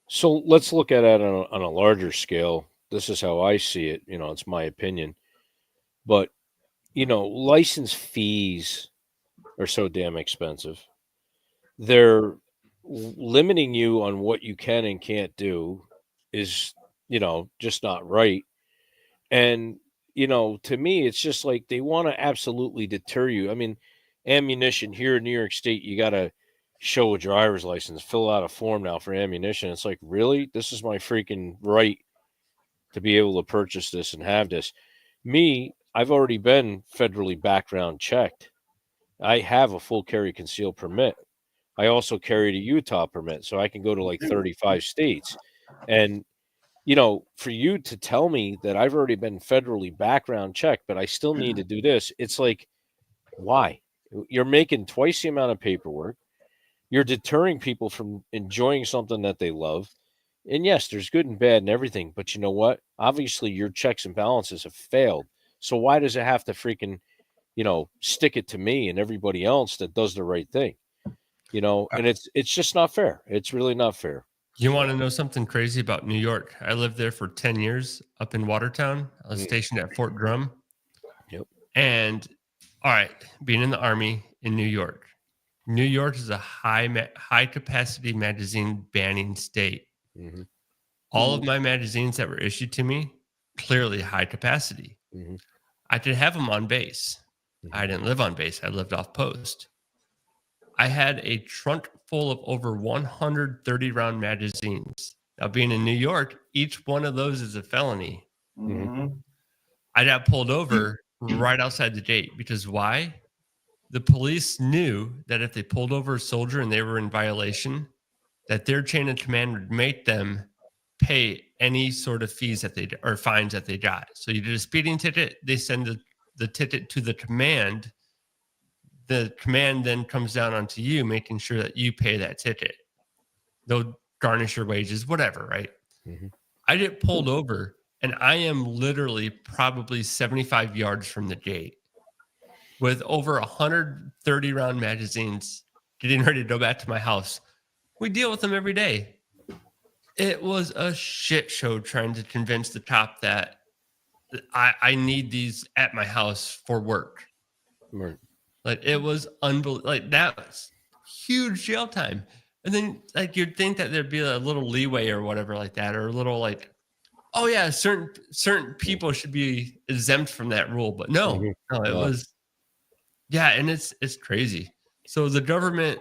So let's look at it on a larger scale. This is how I see it. It's my opinion. But, license fees are so damn expensive. They're limiting you on what you can and can't do is, just not right. And, to me, it's just like they want to absolutely deter you. I mean, ammunition here in New York State, you got to show a driver's license, fill out a form now for ammunition. It's like, really? This is my freaking right to be able to purchase this and have this. Me, I've already been federally background checked. I have a full carry concealed permit. I also carried a Utah permit, so I can go to like 35 states. And, for you to tell me that I've already been federally background checked, but I still need to do this, it's like, why? You're making twice the amount of paperwork. You're deterring people from enjoying something that they love. And yes, there's good and bad and everything, but you know what? Obviously, your checks and balances have failed. So why does it have to freaking, stick it to me and everybody else that does the right thing? And it's just not fair. It's really not fair. You want to know something crazy about New York? I lived there for 10 years up in Watertown. I was stationed at Fort Drum. Yep. And all right, being in the Army in New York. New York is a high capacity magazine banning state. Mm-hmm. All of my magazines that were issued to me, clearly high capacity. Mm-hmm. I could have them on base. Mm-hmm. I didn't live on base. I lived off post. I had a trunk full of over 130 round magazines. Now, being in New York, each one of those is a felony. Mm-hmm. I got pulled over right outside the gate because why? The police knew that if they pulled over a soldier and they were in violation, that their chain of command would make them pay any sort of fees or fines that they got. So you did a speeding ticket, they send the ticket to the command. the command then comes down onto you, making sure that you pay that ticket. They'll garnish your wages, whatever, right? Mhm. I get pulled over, and I am literally probably 75 yards from the gate with over 130 round magazines, getting ready to go back to my house. We deal with them every day. It was a shit show trying to convince the cop that I need these at my house for work. Right. Like, it was unbelievable. Like, that was huge jail time. And then, like, you'd think that there'd be a little leeway or whatever like that, or a little like, oh yeah, certain people should be exempt from that rule. But no, Mhm. no, it Yeah. was, yeah, and it's crazy. So the government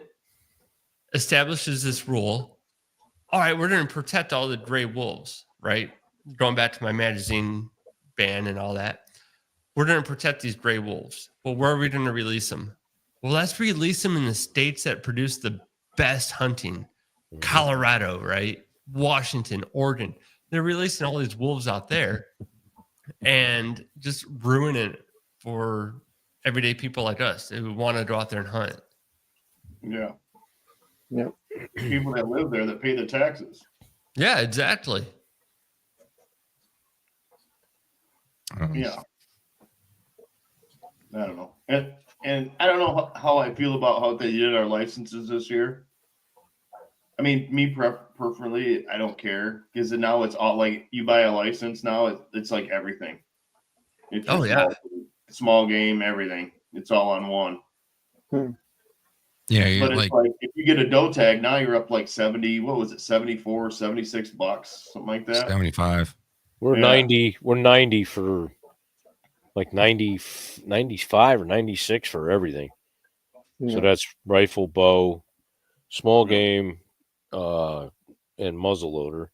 establishes this rule. All right, we're going to protect all the gray wolves, right? Going back to my magazine ban and all that. We're going to protect these gray wolves. Well, where are we going to release them? Well, let's release them in the states that produce the best hunting. Colorado, right? Washington, Oregon. They're releasing all these wolves out there and just ruining it for everyday people like us who want to go out there and hunt. Yeah. Yep. People that live there that pay the taxes. Yeah, exactly. Yeah. I don't know. And I don't know how I feel about how they did our licenses this year. I mean, me personally, I don't care because now it's all like you buy a license now. It's like everything. It's Oh, yeah. small game, everything. It's all on one. Yeah, But it's like if you get a doe tag, now you're up like 70. What was it? 74, 76 bucks, something like that. 75. We're Yeah. 90. We're 90 for like 90, 95 or 96 for everything. Yeah. So that's rifle, bow, small game, and muzzleloader,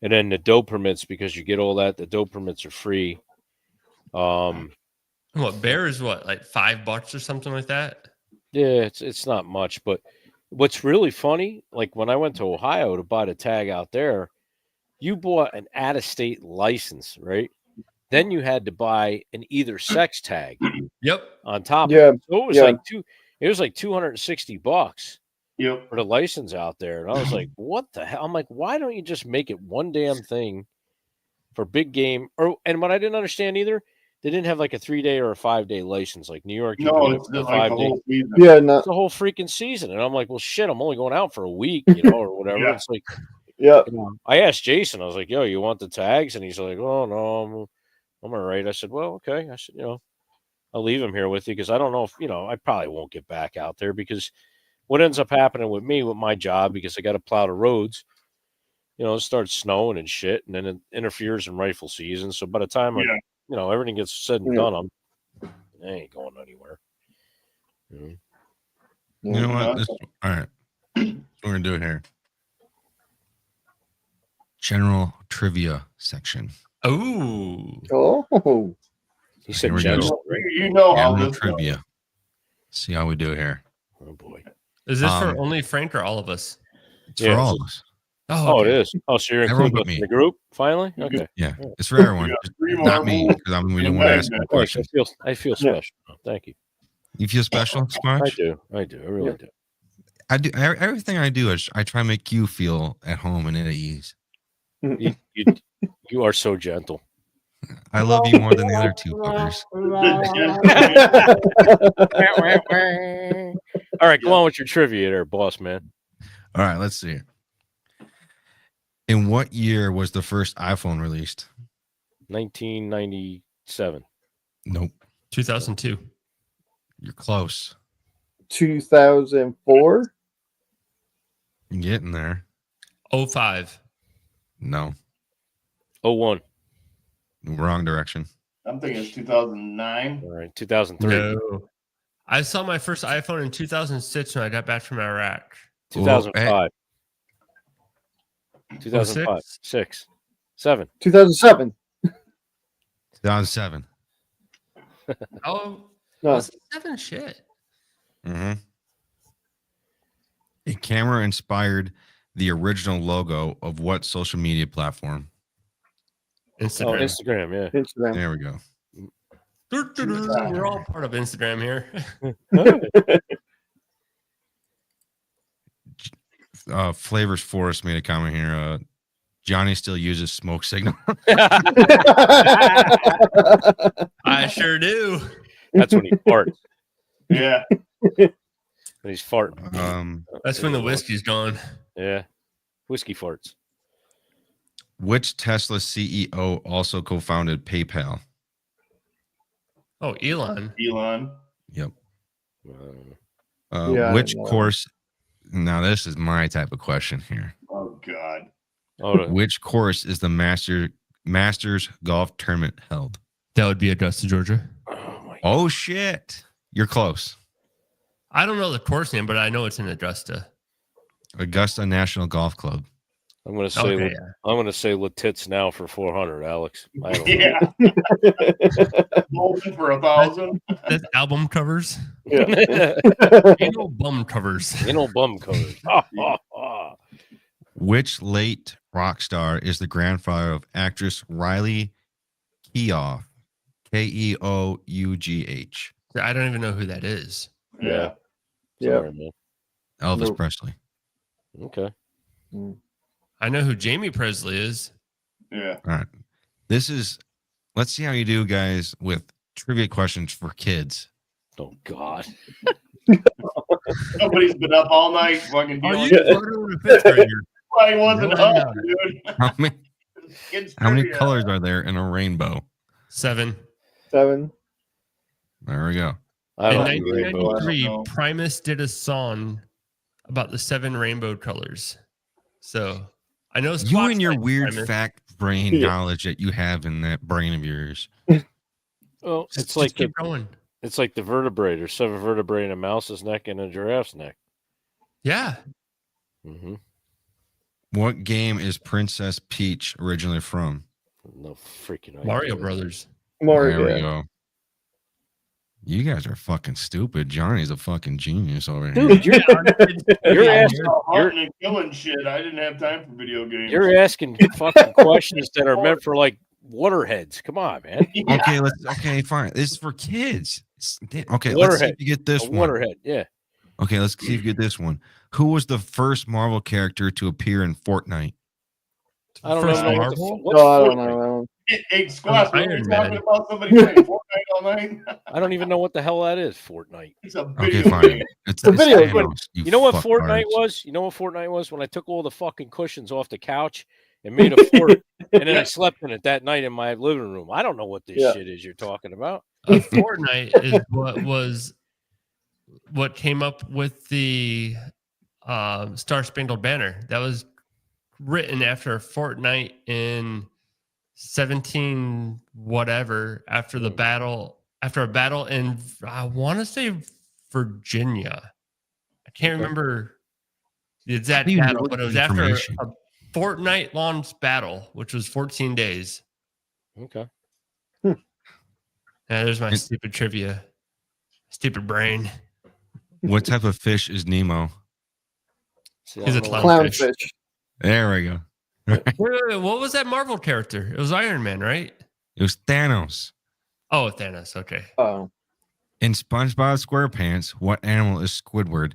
and then the doe permits, because you get all that. The doe permits are free. What, bear is what, like $5 or something like that? Yeah, it's not much, but what's really funny, like when I went to Ohio to buy the tag out there, you bought an out-of-state license, right? Then you had to buy an either sex tag Yep. on top. Yeah, Of it. So it was yeah. like $260 Yep. for the license out there, and I was like, "What the hell?" I'm like, "Why don't you just make it one damn thing for big game?" And what I didn't understand either, they didn't have like a 3-day or a 5-day license like New York. No, it's just like the whole season. Yeah, no, It's the whole freaking season, and I'm like, "Well, shit, I'm only going out for a week, or whatever." Yeah. It's like, yeah, I asked Jason, I was like, "Yo, you want the tags?" And he's like, "Oh no, I'm all right." I said, "Well, okay." I said, I'll leave him here with you because I don't know if I probably won't get back out there because what ends up happening with me with my job, because I got to plow the roads, it starts snowing and shit, and then it interferes in rifle season. So by the time everything gets said and done, I ain't going anywhere. You know what? All right. What we're going to do here. General trivia section. Oh. He said Here we go. general, right? You know how General this trivia. goes. See how we do here. Oh boy. Is this for only Frank or all of us? It's for all of us. Oh, okay. it is. Oh, so you're Everyone including but us me. in the group finally? Okay. Yeah, it's for everyone. got Just 3 not me, more because we didn't want to ask Yeah. any Thanks. questions. I feel special. Thank you. You feel special, Squatch? I do. I really do. I do. Everything I do, I try to make you feel at home and at ease. You are so gentle. I love you more than the other two fuckers. All right, go on with your trivia there, boss man. All right, let's see. In what year was the first iPhone released? 1997. Nope. 2002. You're close. 2004. You're getting there. 05. No. 01. Wrong direction. I'm thinking it's 2009. All right, 2003. No. I saw my first iPhone in 2006 when I got back from Iraq. 2005. 2005. 6. 7. 2007. 2007. Oh, No. was it 7? Shit. Mm-hmm. A camera inspired the original logo of what social media platform? Instagram. Oh, Instagram, yeah. Instagram. There we go. We're all part of Instagram here. Flavors Forest made a comment here. Johnny still uses smoke signal. I sure do. That's when he farts. Yeah. When he's farting. That's when the whiskey's gone. Yeah. Whiskey farts. Which Tesla CEO also co-founded PayPal? Oh, Elon. Elon. Yep. Yeah, Which I know. course? Now this is my type of question here. Oh God. Which course is the Masters golf tournament held? That would be Augusta, Georgia. Oh shit! You're close. I don't know the course name, but I know it's in Augusta. Augusta National Golf Club. I'm gonna say Okay, I'm gonna say Letits now for 400, Alex. I don't know. Yeah. Golden for 1,000. That's album covers. Yeah. Anal bum covers. Anal bum covers. Which late rock star is the grandfather of actress Riley Keough? Keough. I don't even know who that is. Yeah. Sorry, man. Elvis Nope. Presley. Okay. I know who Jamie Presley is. Yeah. All right. Let's see how you do, guys, with trivia questions for kids. Oh God. Somebody's been up all night fucking Are dealing. you flirting with a fifth grader? I wasn't No, I'm up, not. dude. How many colors are there in a rainbow? 7. 7. There we go. I In don't do rainbows. 1993, know. Primus did a song about the 7 rainbow colors. So I know You Squatch and your likes weird Primus. fact brain Yeah. knowledge that you have in that brain of yours. Well, Just it's like keep going. it's like the vertebrae. There's 7 vertebrae in a mouse's neck and a giraffe's neck. Yeah. Mm-hmm. What game is Princess Peach originally from? No freaking idea. Mario Brothers. More. There we Yeah. go. You guys are fucking stupid. Johnny's a fucking genius over here. Dude, you're You're asking hunting and killing shit. I didn't have time for video games. you're asking fucking questions that are meant for like waterheads. Come on, man. Yeah. Okay, fine. This is for kids. Okay, let's see Waterhead. if you get this A one. waterhead. Yeah. Okay, let's see if you get this one. Who was the first Marvel character to appear in Fortnite? I don't First know. Marvel? What's No, I don't Fortnite? know. Hey, Squash, when you're Iron talking Man. about somebody playing Fortnite all night, I don't even know what the hell that is. Fortnite. it's a Okay, video fine. game. It's a video game. Thanos, You know what fuck Fortnite cards. was? You know what Fortnite was? When I took all the fucking cushions off the couch and made a fort, and then I slept in it that night in my living room. I don't know what this Yeah. shit is you're talking about. Fortnite is what came up with the Star Spangled Banner. That was written after Fortnite in 17 whatever after a battle in I want to say Virginia. I can't remember the exact How do you know battle, but it was this after information? a fortnight long battle, which was 14 days. Okay. Yeah, there's my And- stupid trivia. Stupid brain. What type of fish is Nemo? See, I He's a don't know clown. Clownfish. There we go. Wait, what was that Marvel character? It was Iron Man, right? It was Thanos. Oh, Thanos. Okay. Oh. In SpongeBob SquarePants, what animal is Squidward?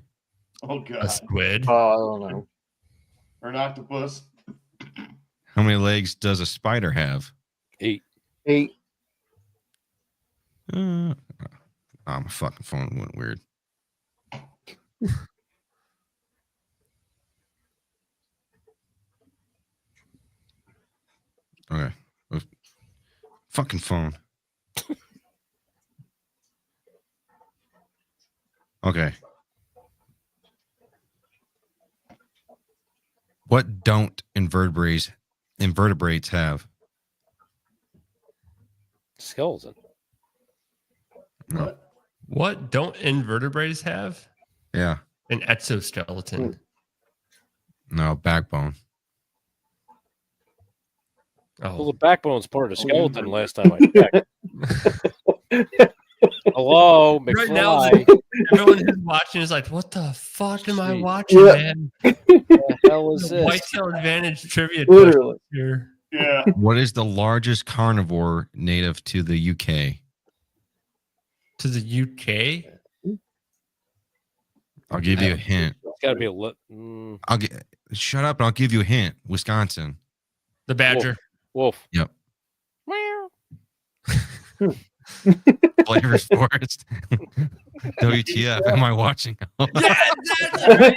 Oh, A God. squid. I don't know. Or an octopus. How many legs does a spider have? 8. 8. My fucking phone went weird. Okay. Fucking phone. Okay. What don't invertebrates have? Skeleton. No. What don't invertebrates have? Yeah. An exoskeleton. No, backbone. Well, Oh, the backbone's part of the skeleton last time I checked. Hello, McFly. Right now, everyone who's watching is like, "What the fuck am I Sweet. watching, Yeah. man?" What the hell is this? Whitetail Advantage trivia Literally. here. Yeah. What is the largest carnivore native to the UK? To the UK? I'll give you a hint. It's got to be a Shut up and I'll give you a hint. Wisconsin. The badger. Wolf. Yep. Meow. Flavors Forest. WTF? Am I watching? Yeah, that's right.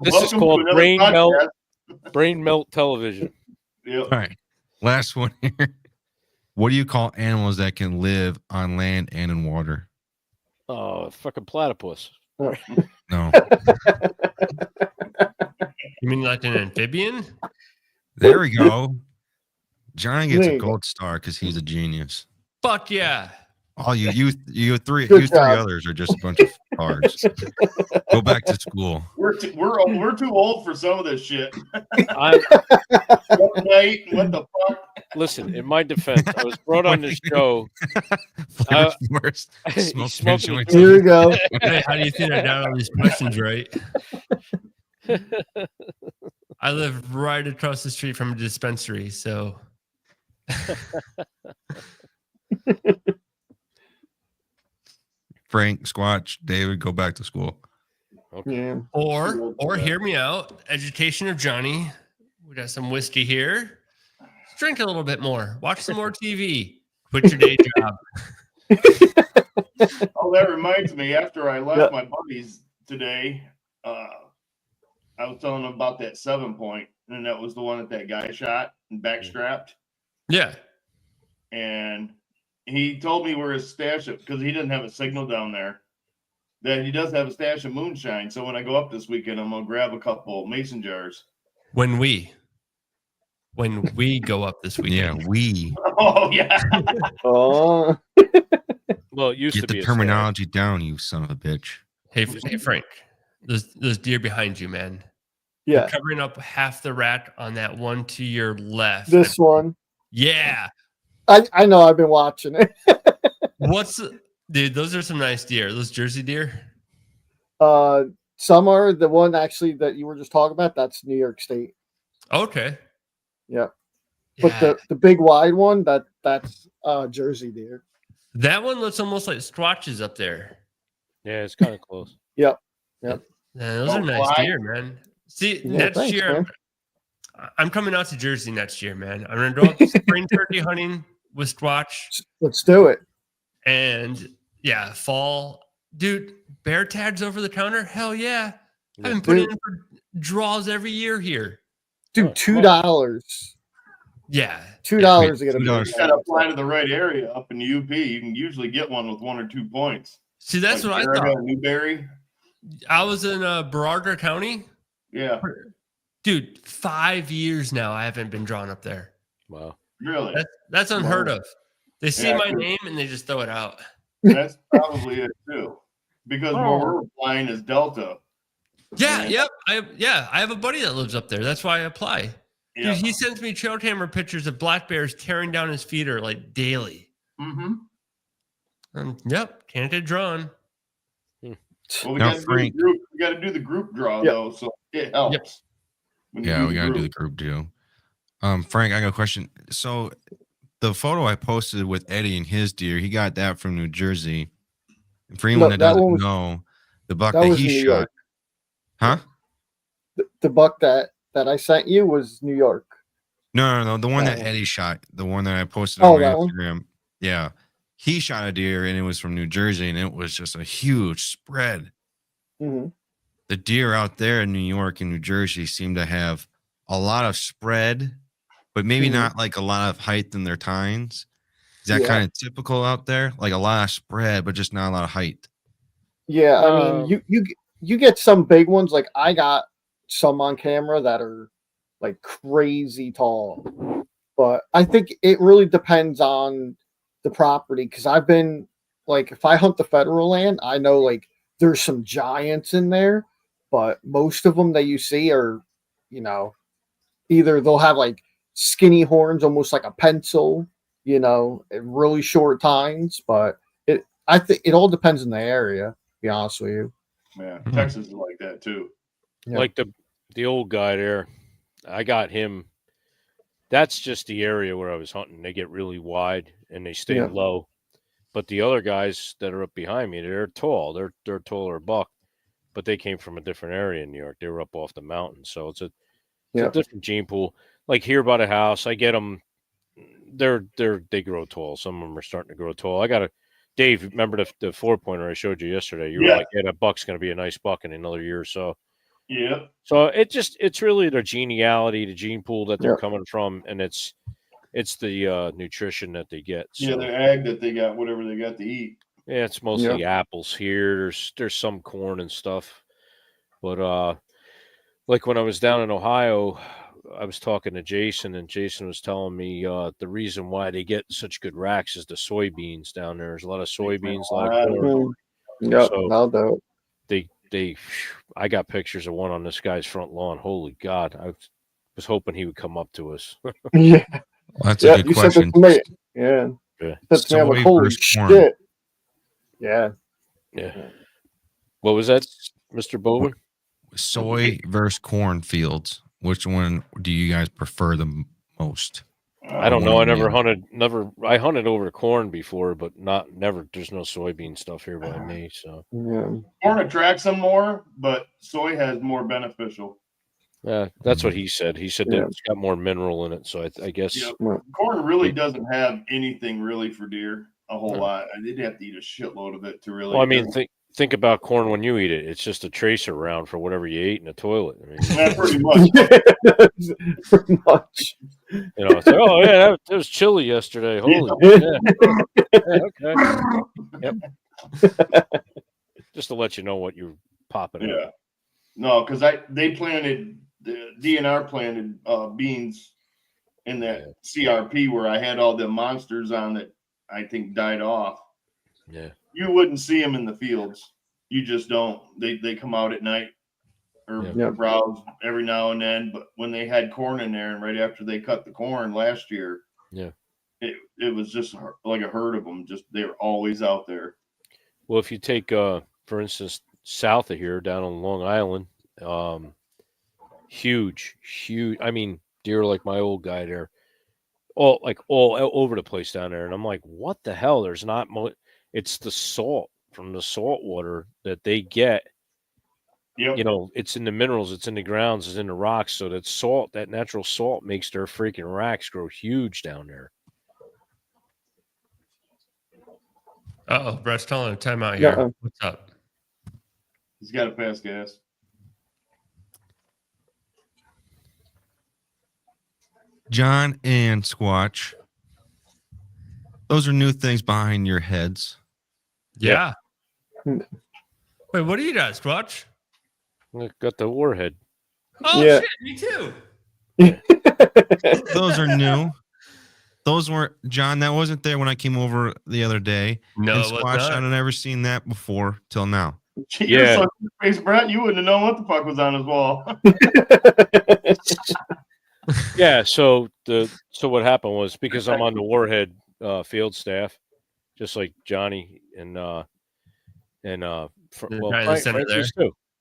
This is Welcome called to another brain melt television. Yep. All right. Last one here. What do you call animals that can live on land and in water? Oh, fucking platypus. No. You mean like an amphibian? There we go. Johnny gets There a you gold star because he's a genius. Fuck yeah. All you three Good three job. others are just a bunch of cards. Go back to school. We're too old for some of this shit. I'm, What night? What the fuck? listen, in my defense, I was brought on this show. Flavors Forest. He's Smoke smoking joints. Here we go. Hey, how do you think I got all these questions right? I live right across the street from a dispensary, so Frank, Squatch, David, go back to school. Yeah. or hear me out. Education of Johnny. We got some whiskey here. Drink a little bit more. Watch some more TV. Quit your day job. Oh, that reminds me. After I left my buddies today, I was telling them about that 7-point, and that was the one that guy shot and backstrapped. Yeah. And he told me where his stash of, because he didn't have a signal down there, that he does have a stash of moonshine. So when I go up this weekend, I'm gonna grab a couple mason jars. When we go up this weekend. Yeah, we Oh yeah. Oh. Well, it used get to be the a terminology down, you son of a bitch. Hey Frank, those deer behind you, man. Yeah. You're covering up half the rack on that one to your left. This one. Yeah. I know. I've been watching it. Dude, those are some nice deer. Those Jersey deer. Some are the one actually that you were just talking about. That's New York State. Okay. Yeah. Yeah. But the big wide one, that's Jersey deer. That one looks almost like Squatches up there. Yeah, it's kind of close. Yep. Yeah, those are nice deer, man. See, Yeah, next thanks, year, man. I'm coming out to Jersey next year, man. I'm gonna go up spring turkey hunting with Squatch, Let's do it. and yeah, fall, dude. Bear tags over the counter, hell yeah! I've been putting in for draws every year here. Dude, $2. Yeah, $2 to get a $2. bear You gotta apply to the right area up in the UP. You can usually get one with 1 or 2 points. see, that's Like what I thought. Newberry. I was in Berardo County, Yeah, dude. 5 years now, I haven't been drawn up there. Wow. really. That's unheard of. They see Yeah, my 'cause- name and they just throw it out. That's probably it too. Because where we're flying is Delta. Yeah, Yeah. yep. I have a buddy that lives up there. That's why I apply. Yeah. Dude, he sends me trail camera pictures of black bears tearing down his feeder like daily. Mm-hmm. Yep, can't get drawn. Well, we Now, gotta Frank- do the group draw Yep. though, so it helps. Yep. when you Yeah, we gotta do group. the group deal. Frank, I got a question. So the photo I posted with Eddie and his deer, he got that from New Jersey. And for anyone No, that that doesn't one was- know, the buck that that was he in New shot, York. huh? The buck that I sent you was New York. No, the one That that one. Eddie shot, the one that I posted Oh, on my that one? Instagram. Yeah, he shot a deer and it was from New Jersey, and it was just a huge spread. Hmm. The deer out there in New York and New Jersey seem to have a lot of spread, but maybe Mhm. not like a lot of height in their tines. Is that Yeah. kind of typical out there? Like a lot of spread, but just not a lot of height. Yeah, I mean, you get some big ones. Like I got some on camera that are like crazy tall, but I think it really depends on the property. Because I've been like, if I hunt the federal land, I know like there's some giants in there, but most of them that you see are, either they'll have like skinny horns, almost like a pencil, and really short tines. But I think it all depends on the area. To be honest with you. Yeah, Mhm. Texas is like that too. Yeah. Like the old guy there, I got him. That's just the area where I was hunting. They get really wide and they stay Yeah. low. But the other guys that are up behind me, they're tall. They're taller buck, but they came from a different area in New York. They were up off the mountain, so it's a different gene pool. Like here by the house, I get them. They grow tall. Some of them are starting to grow tall. I got a Dave. Remember the 4-pointer I showed you yesterday? You were like, "Yeah, that buck's going to be a nice buck in another year or so." Yeah. So it's really their genealogy, the gene pool that they're coming from, and it's the nutrition that they get. So. Yeah, the ag that they got, whatever they got to eat. Yeah, it's mostly apples here. There's some corn and stuff, but like when I was down in Ohio, I was talking to Jason, and Jason was telling me the reason why they get such good racks is the soybeans down there. There's a lot of soybeans, a lot of corn. Yeah, so no doubt. I got pictures of one on this guy's front lawn. Holy God, I was hoping he would come up to us. Yeah, Well, that's a good question. Yeah, Yeah. that's me. I'm like, holy corn. shit. Yeah. What was that, Mr. Bowman? Soy versus cornfields. Which one do you guys prefer the most? I don't know. I never hunted. I hunted over corn before, but never. There's no soybean stuff here by me. So corn attracts them more, but soy has more beneficial. Yeah, that's what he said. He said that it's got more mineral in it. So I guess corn really doesn't have anything really for deer a whole lot. They'd have to eat a shitload of it to really. Well, I mean, think about corn when you eat it. It's just a tracer round for whatever you ate in the toilet. I mean, yeah, pretty much. Pretty much. You know, it's like, oh yeah, that was chilly yesterday. Holy okay. Yep. Just to let you know what you're popping. Yeah. Up. No, because they planted the DNR planted beans in that CRP where I had all the monsters on that I think died off. Yeah. You wouldn't see them in the fields. You just don't. They come out at night or browse every now and then. But when they had corn in there, and right after they cut the corn last year, it was just like a herd of them. Just they were always out there. Well, if you take, for instance, south of here, down on Long Island, huge. I mean, deer like my old guy there, all over the place down there. And I'm like, what the hell? There's not it's the salt from the salt water that they get. Yep. You know, it's in the minerals, it's in the grounds, it's in the rocks. So that salt, that natural salt makes their freaking racks grow huge down there. Uh-oh, Brett's calling a timeout here. What's up? He's got to pass gas. John and Squatch. Those are new things behind your heads. Yeah. Wait, what do you guys, Squatch? I got the warhead. Oh, shit, me too. Those are new. Those weren't, John, that wasn't there when I came over the other day. No, and Squatch, I've never seen that before till now. You're such a face, Brett. You wouldn't have known what the fuck was on his wall. Yeah, so what happened was because I'm on the warhead field staff, just like Johnny and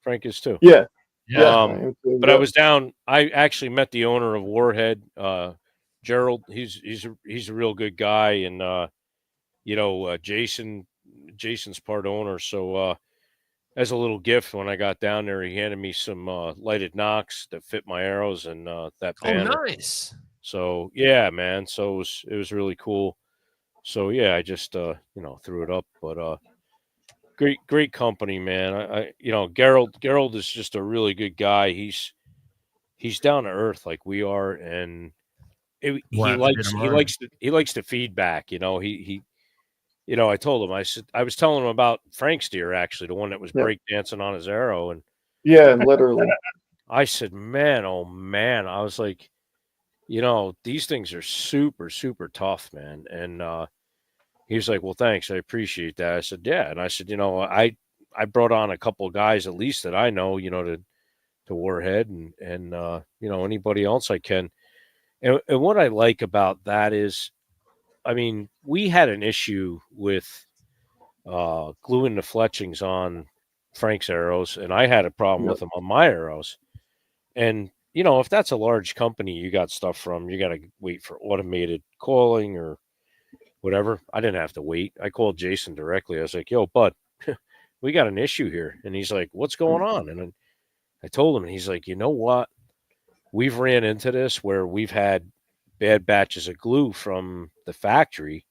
Frank is too. Yeah. But I was down. I actually met the owner of Warhead, Gerald. He's a real good guy, and Jason's part owner. So as a little gift, when I got down there, he handed me some lighted knocks that fit my arrows and that banner. Oh, nice. So yeah, man. So it was really cool. So yeah, I just threw it up, but great company, man. Gerald is just a really good guy. He's down to earth like we are, and he likes the feedback. I told him, I was telling him about Frank's deer, actually, the one that was breakdancing on his arrow, and literally. I said, man, oh man, I was like, these things are super, super tough, man, and he was like, well, thanks. I appreciate that. I said, yeah. And I said, I brought on a couple of guys at least that I know, to Warhead and anybody else I can. And what I like about that is, I mean, we had an issue with gluing the fletchings on Frank's arrows, and I had a problem with them on my arrows. And, if that's a large company you got stuff from, you got to wait for automated calling or whatever. I didn't have to wait. I called Jason directly. I was like, yo, bud, we got an issue here. And he's like, what's going on? And I told him, and he's like, you know what? We've ran into this where we've had bad batches of glue from the factory.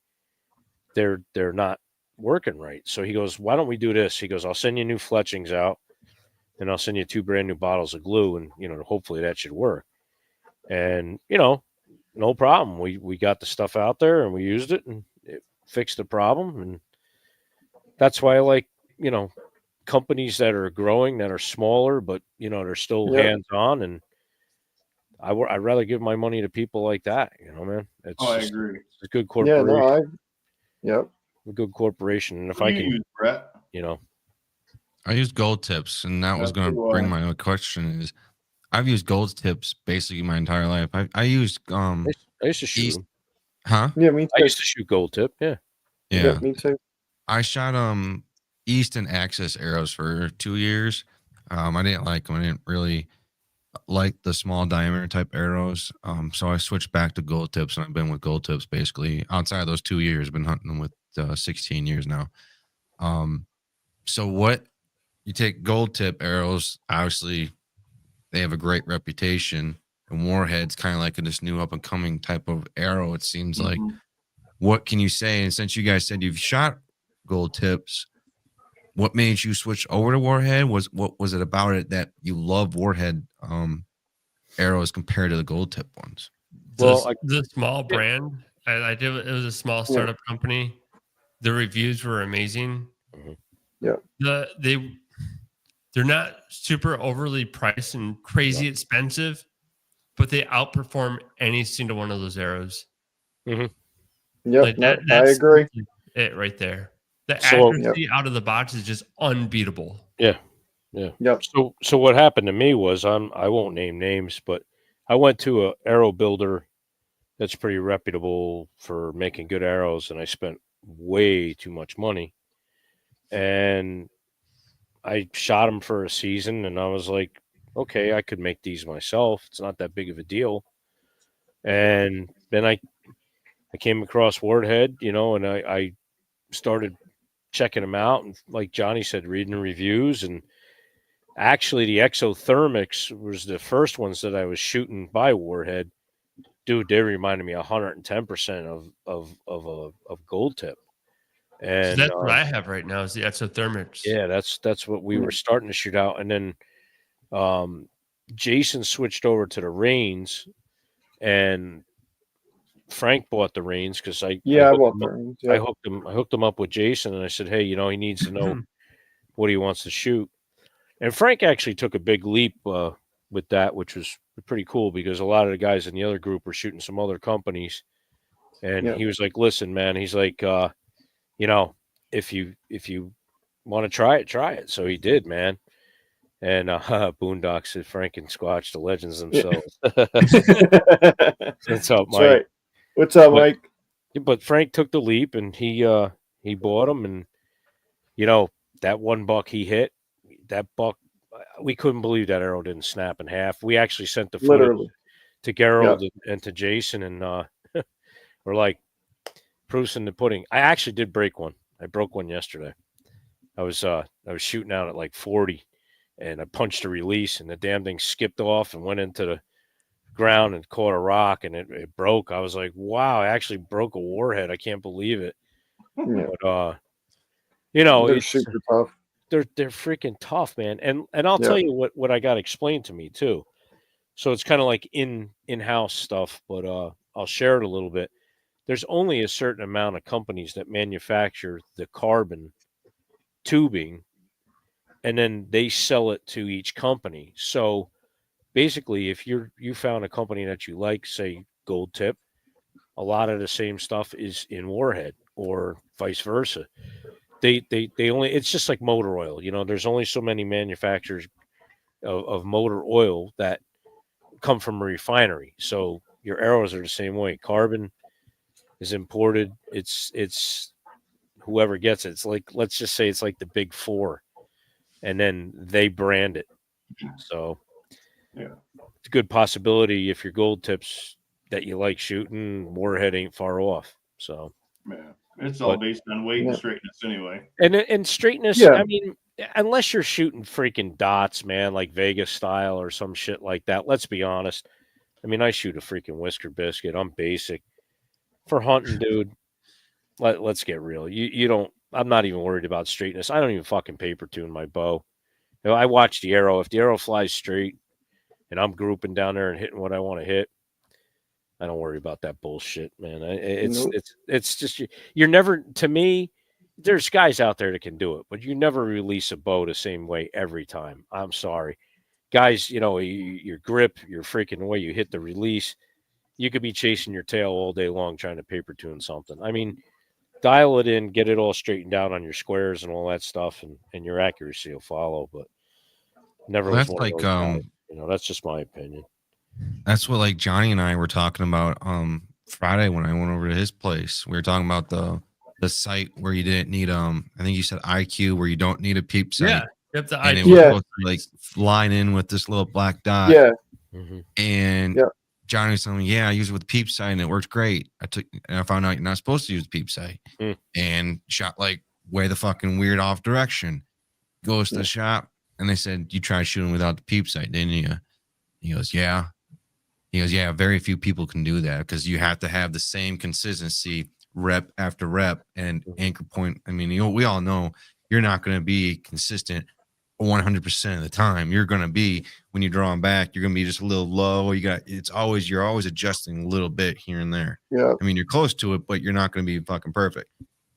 They're not working right. So he goes, why don't we do this? He goes, I'll send you new fletchings out, and I'll send you 2 brand new bottles of glue, and hopefully that should work. And no problem. We got the stuff out there and we used it, and it fixed the problem. And that's why I like companies that are growing, that are smaller, but they're still hands on. And I'd rather give my money to people like that. Man, I agree. It's a good corporation. Yep. A good corporation. And if I can use, Brett? I use gold tips, and that was going to bring my other question is I've used gold tips basically my entire life. I used I used to shoot them. Huh? Yeah, me too. I used to shoot gold tip. Yeah, me too. I shot Easton Axis arrows for 2 years. I didn't like them. I didn't really like the small diameter type arrows. So I switched back to gold tips, and I've been with gold tips basically outside of those 2 years. I've been hunting them with 16 years now. So what you take gold tip arrows, obviously they have a great reputation, and Warhead's kind of like this new up and coming type of arrow. It seems like. What can you say? And since you guys said you've shot gold tips, what made you switch over to Warhead? What was it about it that you love Warhead arrows compared to the gold tip ones? Well, the small brand, I did. It was a small startup company. The reviews were amazing. Yeah. They're not super overly priced and crazy expensive, but they outperform any single one of those arrows. Yep, I agree. It right there. The accuracy out of the box is just unbeatable. Yeah. Yep. So what happened to me was I won't name names, but I went to an arrow builder that's pretty reputable for making good arrows, and I spent way too much money. And I shot them for a season, and I was like, okay, I could make these myself. It's not that big of a deal. And then I came across Warhead, and I started checking them out, and like Johnny said, reading the reviews. And actually the exothermics was the first ones that I was shooting by Warhead. Dude, they reminded me 110% of gold tip. And so that's what I have right now is the exothermics. Yeah, that's what we were starting to shoot out. And then Jason switched over to the reins, and Frank bought the reins because I hooked him up with Jason, and I said, hey, he needs to know what he wants to shoot. And Frank actually took a big leap with that, which was pretty cool because a lot of the guys in the other group were shooting some other companies. And he was like, listen, man, he's like, if you want to try it. So he did, man. And Boondocks said Frank and Squatch, the legends themselves. What's up, Mike? Right. What's up, Mike? But Frank took the leap, and he bought them. And that one buck he hit, that buck, we couldn't believe that arrow didn't snap in half. We actually sent the footage to Gerald and to Jason, and we're like, proofs in the pudding. I actually did break one. I broke one yesterday. I was shooting out at like 40, and I punched a release, and the damn thing skipped off and went into the ground and caught a rock, and it broke. I was like, wow, I actually broke a Warhead. I can't believe it. But they're super tough. They're freaking tough, man. And I'll tell you what I got explained to me too. So it's kind of like in-house stuff, but I'll share it a little bit. There's only a certain amount of companies that manufacture the carbon tubing, and then they sell it to each company. So basically, if you found a company that you like, say Gold Tip, a lot of the same stuff is in Warhead, or vice versa. They only, it's just like motor oil. There's only so many manufacturers of motor oil that come from a refinery. So your arrows are the same way. Carbon is imported. It's whoever gets it. It's like, let's just say it's like the big four, and then they brand it. So it's a good possibility if your gold tips that you like shooting, Warhead ain't far off. So Yeah, it's all based on weight and straightness anyway. And straightness, I mean, unless you're shooting freaking dots, man, like Vegas style or some shit like that. Let's be honest. I mean, I shoot a freaking whisker biscuit. I'm basic. For hunting, dude, let's get real. You don't. I'm not even worried about straightness. I don't even fucking paper tune my bow. You know, I watch the arrow. If the arrow flies straight and I'm grouping down there and hitting what I want to hit, I don't worry about that bullshit, man. It's just you're never. To me, there's guys out there that can do it, but you never release a bow the same way every time. I'm sorry, guys. You know, your grip, your freaking way you hit the release. You could be chasing your tail all day long trying to paper tune something. I mean, dial it in, get it all straightened out on your squares and all that stuff, and your accuracy will follow. But never. Well, that's like you know, that's just my opinion. That's what like Johnny and I were talking about Friday when I went over to his place. We were talking about the site where you didn't need I think you said IQ, where you don't need a peep sight. Yeah, yep, the and IQ. it was supposed to, like, line in with this little black dot. Yeah. And Johnny was telling me, yeah, I use it with peep sight and it works great. I found out you're not supposed to use peep sight and shot like way the fucking weird off direction. Goes to the shop and they said, you tried shooting without the peep sight, didn't you? He goes, yeah. He goes, yeah, very few people can do that because you have to have the same consistency rep after rep and anchor point. I mean, we all know you're not going to be consistent 100% of the time. You're going to be, when you're drawing back, you're going to be just a little low. You're always adjusting a little bit here and there. Yeah. I mean, you're close to it, but you're not going to be fucking perfect.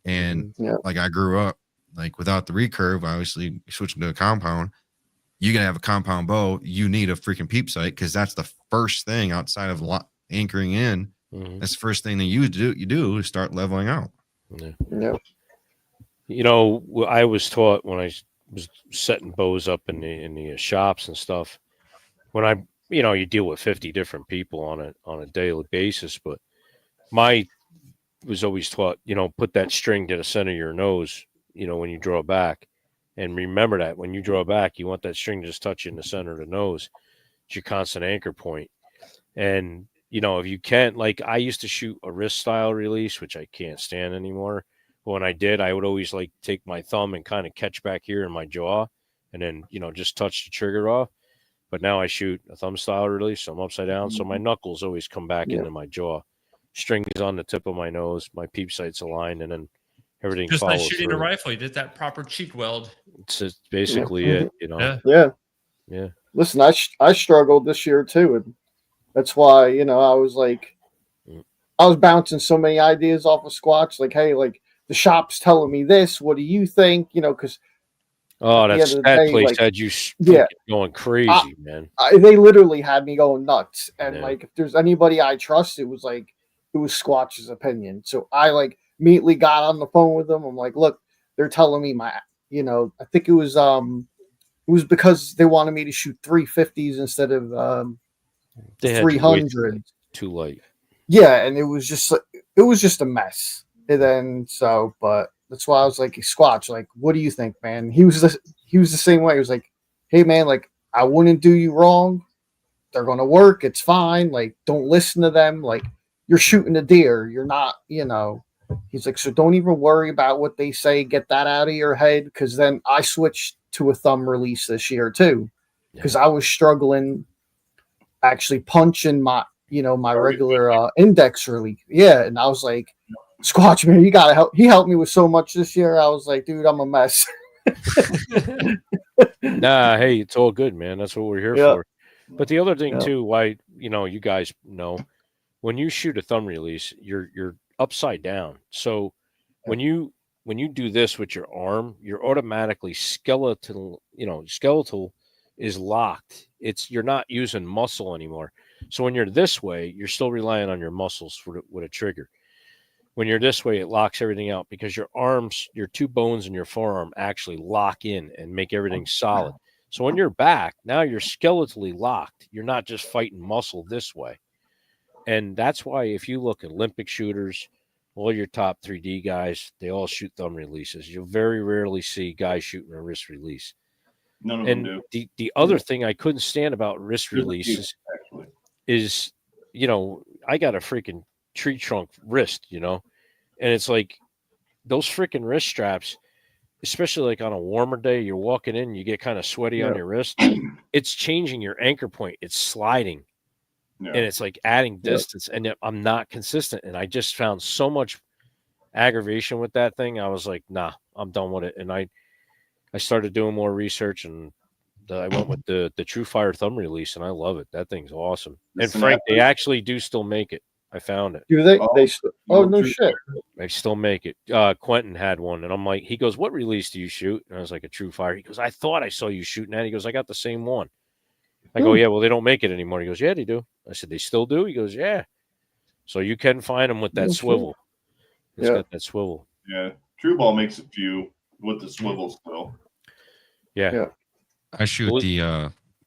And like I grew up, like without the recurve, obviously switching to a compound. You gotta have a compound bow. You need a freaking peep sight because that's the first thing outside of anchoring in. That's the first thing that you do is start leveling out. Yeah. You know, I was taught when I was setting bows up in the shops and stuff. When you deal with 50 different people on a daily basis, but was always taught, put that string to the center of your nose, when you draw back. And remember that when you draw back, you want that string to just touch you in the center of the nose. It's your constant anchor point. And, if you can't, like I used to shoot a wrist style release, which I can't stand anymore. But when I did, I would always like take my thumb and kind of catch back here in my jaw and then, just touch the trigger off. But now I shoot a thumb style release. So I'm upside down. So my knuckles always come back into my jaw. String is on the tip of my nose. My peep sight's aligned, and then everything just like follows shooting through. A rifle. You did that proper cheek weld. It's basically it, Yeah. Listen, I struggled this year too, and that's why I was like, I was bouncing so many ideas off of Squatch. Like, hey, like the shop's telling me this. What do you think? Because that place had you going crazy, man. They literally had me going nuts. And like, if there's anybody I trust, it was Squatch's opinion. So I immediately got on the phone with them. I'm like, look, they're telling me I think it was because they wanted me to shoot 350s instead of 300. Too late. Yeah, and it was just a mess. And then but that's why I was like, Squatch, like, what do you think, man? He was the same way. He was like, hey man, like, I wouldn't do you wrong. They're gonna work, it's fine. Like, don't listen to them. Like, you're shooting a deer. You're not, He's like, so don't even worry about what they say. Get that out of your head. Because then I switched to a thumb release this year too, because I was struggling actually punching my regular index release. Yeah, and I was like, Squatch, man, you gotta help. He helped me with so much this year. I was like, dude, I'm a mess. Nah, hey, it's all good, man. That's what we're here for. But the other thing too, why you guys know, when you shoot a thumb release, you're upside down. So when you do this with your arm, you're automatically skeletal is locked. You're not using muscle anymore. So when you're this way, you're still relying on your muscles with a trigger. When you're this way, it locks everything out because your arms, your two bones in your forearm actually lock in and make everything solid. So when you're back, now you're skeletally locked. You're not just fighting muscle this way. And that's why if you look at Olympic shooters, all your top 3D guys, they all shoot thumb releases. You'll very rarely see guys shooting a wrist release. None of them do. The other thing I couldn't stand about wrist releases is, I got a freaking tree trunk wrist, And it's like those freaking wrist straps, especially like on a warmer day, you're walking in, you get kind of sweaty on your wrist. It's changing your anchor point. It's sliding. Yeah. And it's like adding distance. And I'm not consistent. And I just found so much aggravation with that thing. I was like, nah, I'm done with it. And I started doing more research, and I went with the True Fire thumb release, and I love it. That thing's awesome. And Frank, they actually do still make it. I found it. Do they? No shit. They still make it. Quentin had one, and I'm like, he goes, "What release do you shoot?" And I was like, "A True Fire." He goes, "I thought I saw you shooting that." He goes, "I got the same one." I go, "Yeah, well, they don't make it anymore." He goes, "Yeah, they do." I said, "They still do?" He goes, "Yeah." So you can find them with that swivel. It's got that swivel. Yeah, True Ball makes a few with the swivel still. Yeah. I shoot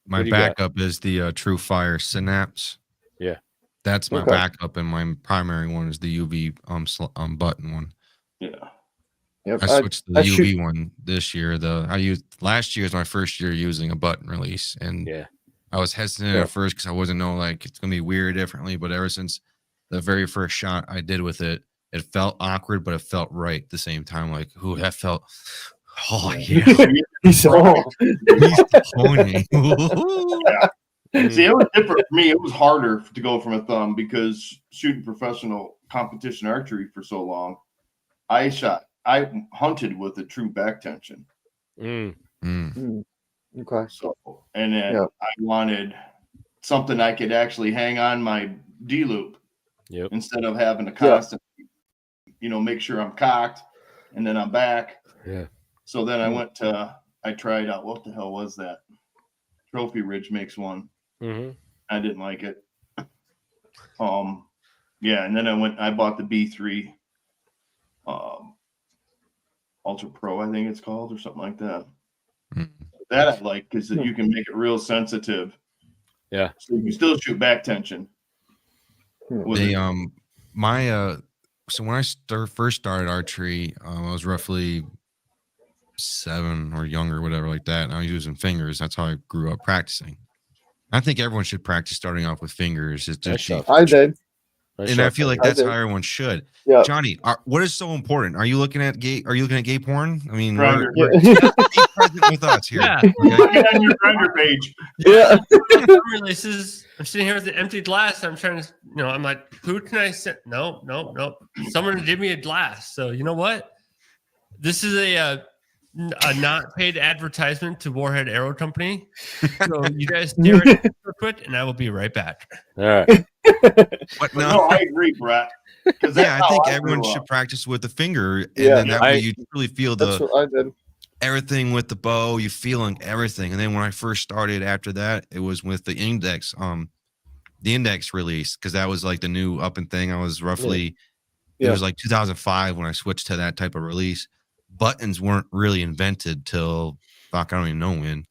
my backup is the True Fire Synapse. Yeah. That's my backup, and my primary one is the UV button one. Yeah. Yep. I switched to the UV one this year. Last year was my first year using a button release, and I was hesitant at first because I wasn't know like it's gonna be weird differently. But ever since the very first shot I did with it, it felt awkward, but it felt right at the same time. Like, ooh, that felt. Oh yeah, he's disappointing. See, it was different for me. It was harder to go from a thumb because shooting professional competition archery for so long, I hunted with a true back tension. Okay. So, and then I wanted something I could actually hang on my D loop instead of having to constantly, make sure I'm cocked and then I'm back. Yeah. So then I tried out, what the hell was that? Trophy Ridge makes one. Mm-hmm. I didn't like it. And then I bought the B3 Ultra Pro, I think it's called, or something like that. Mm-hmm. That I like because you can make it real sensitive. Yeah. So you can still shoot back tension. So when I first started archery, I was roughly 7 or younger, whatever like that. And I was using fingers. That's how I grew up practicing. I think everyone should practice starting off with fingers. It's just I did. And I feel like that's how everyone should. Yeah. Johnny, what is so important? Are you looking at gay porn? I mean, we're be present with us here. Yeah. Okay? On your Grindr page. Yeah. Releases. I'm sitting here with an empty glass. I'm trying to, I'm like, who can I send? No. Someone give me a glass. So you know what? This is a not paid advertisement to Warhead Arrow Company. So you guys stare at it real quick, and I will be right back. All right. But no, I agree, Brett. I think everyone should practice with the finger, and then that way you really feel that's what I did. Everything with the bow. You feeling everything, and then when I first started after that, it was with the index release because that was like the new up and thing. I was roughly it was like 2005 when I switched to that type of release. Buttons weren't really invented till I don't even know when.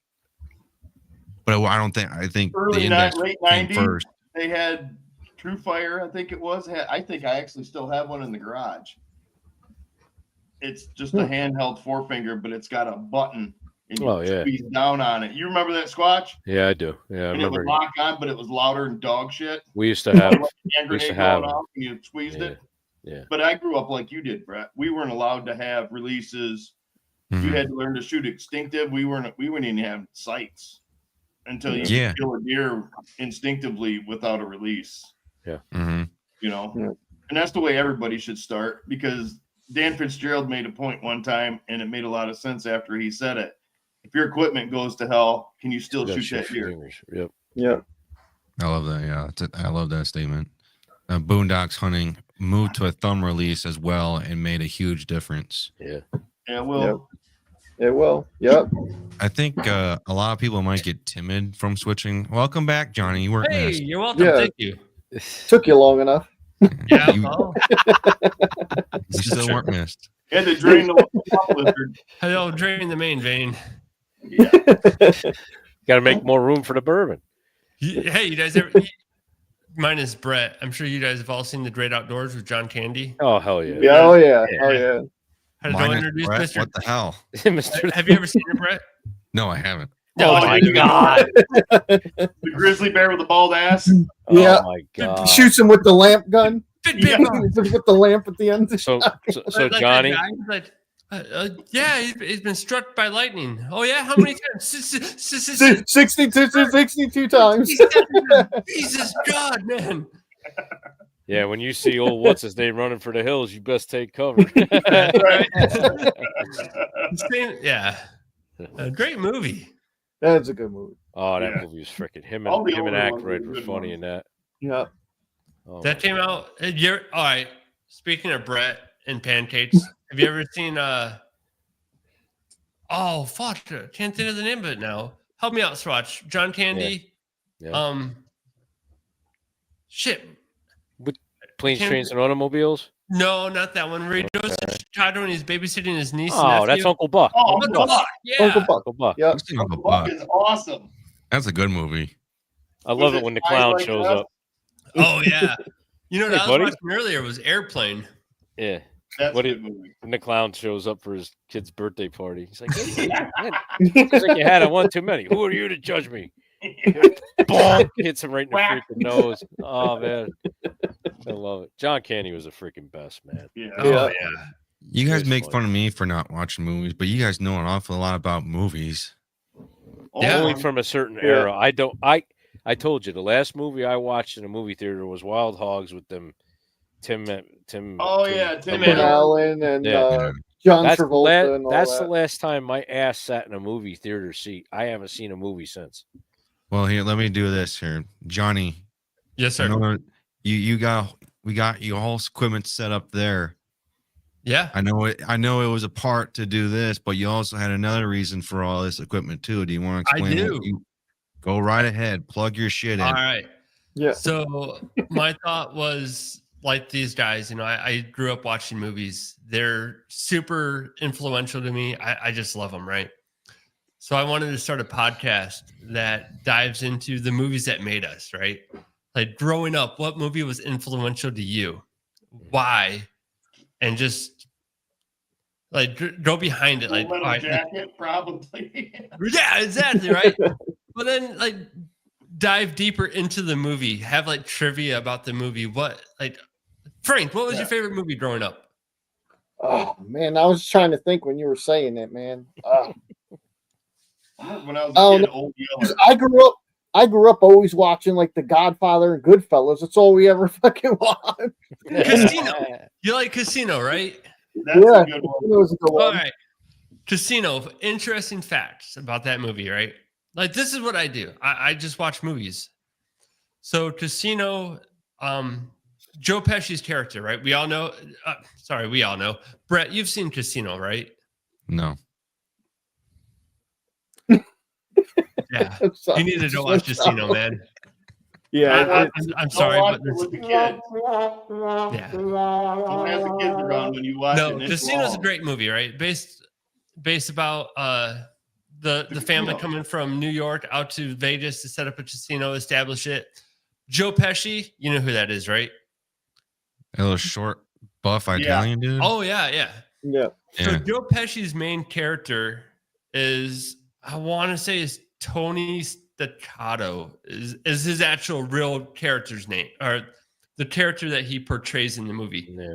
But I think early the index late came 90s, first. They had True Fire, I think it was. I think I actually still have one in the garage. It's just a handheld forefinger, but it's got a button and you squeeze down on it. You remember that, Squatch? Yeah, I do. Yeah, I remember. It would lock on, but it was louder than dog shit. We used to have. And you squeezed it. Yeah. But I grew up like you did, Brett. We weren't allowed to have releases. Mm-hmm. You had to learn to shoot instinctive. We wouldn't even have sights until you could kill a deer instinctively without a release. Yeah. Mm-hmm. And that's the way everybody should start, because Dan Fitzgerald made a point one time, and it made a lot of sense after he said it. If your equipment goes to hell, can you still shoot that deer? Yep. Yeah. I love that. Yeah. I love that statement. Boondocks hunting moved to a thumb release as well and made a huge difference. Yeah, it will. It will. Yep. I think a lot of people might get timid from switching. Welcome back, Johnny. You weren't missed. You're welcome. Yeah. Thank you. Took you long enough. Yeah. You still weren't missed. Had to drain the lizard. Hello, drain the main vein. Yeah. Got to make more room for the bourbon. Hey, you guys ever? Mine is Brett. I'm sure you guys have all seen The Great Outdoors with John Candy. Oh, hell yeah. Yeah, oh, yeah. Oh, yeah. How did I introduce Brett? Mr. What the hell? Have you ever seen it, Brett? No, I haven't. Oh, my God. The grizzly bear with the bald ass. Yeah. Oh, my God. Shoots him with the lamp gun. Big Bob. With the lamp at the end. So Like Johnny, that guy, he's like, yeah, he's been struck by lightning. Oh yeah, how many times? 62 times. Jesus God, man. yeah, when you see old what's his name running for the hills, you best take cover. Right? Yeah, a great movie. That's a good movie. Oh, that Yeah. movie was freaking him All and the him and older ones Aykroyd were was good funny ones. in that. Yeah. Oh, That my came God. out. All right. Speaking of Brett and pancakes, have you ever seen? Oh fuck! Can't think of the name of it now. Help me out, Swatch. John Candy. Yeah. Shit. Planes, can't- Trains, and Automobiles. No, not that one. Where he goes to Chicago and he's babysitting his niece. Oh, and that's nephew. Uncle Buck. Oh, Uncle Buck. Yeah. Uncle Buck. Uncle Buck. Yep. I've seen Uncle Buck Buck. is awesome. That's a good movie. I love Was it when the it clown Twilight shows Us? up. Oh yeah. You know what Hey, I was buddy. watching earlier was Airplane. Yeah. That's What a do good movie. When the clown shows up for his kid's birthday party, he's like, "Hey, man, it's like you had one too many. Who are you to judge me?" Bonk, hits him right in the Whack. freaking nose. Oh man, I love it. John Candy was the freaking best, man. Yeah. Oh Yeah. yeah. You guys Very make funny. fun of me for not watching movies, but you guys know an awful lot about movies. Yeah. Only from a certain Yeah. era. I told you the last movie I watched in a movie theater was Wild Hogs with them Tim. Oh, yeah, Tim Tim Allen. Allen and Yeah. John That's, Travolta and all that's that. the last time my ass sat in a movie theater seat. I haven't seen a movie since. Well, here, let me do this here, Johnny. Yes, I sir. know we got you all equipment set up there. Yeah. I know it was a part to do this, but you also had another reason for all this equipment too. Do you want to I explain? do. Go right ahead. Plug your shit in. All right. Yeah. So my thought was like these guys, I grew up watching movies. They're super influential to me. I just love them, right? So I wanted to start a podcast that dives into the movies that made us, right? Like growing up, what movie was influential to you? Why? And just like go behind it. Like, Full all Metal right, Jacket, probably. yeah, exactly, right? But then like dive deeper into the movie, have like trivia about the movie. Frank, what was your favorite movie growing up? Oh man, I was trying to think when you were saying it, man. When I was Oh, a kid, no. Old Yeller. I grew up always watching like The Godfather and Goodfellas. That's all we ever fucking watched. Casino. You like Casino, right? That's Yeah, a good one. it was a good All one. right. Casino, interesting facts about that movie, right? Like, this is what I do. I just watch movies. So, Casino, Joe Pesci's character, right? We all know. Brett, you've seen Casino, right? No. Yeah. I'm sorry. You need to go watch Casino, man. Yeah, I'm sorry, Don't watch but it with the kids. yeah. Don't have the kids around when you watch No, it. Casino's a great movie, right? Based about the family coming from New York out to Vegas to set up a casino, establish it. Joe Pesci, you know who that is, right? A little short, buff Italian dude. Oh yeah. yeah. So Yeah. Joe Pesci's main character is, I want to say, is Tony Staccato is his actual real character's name, or the character that he portrays in the movie. Yeah.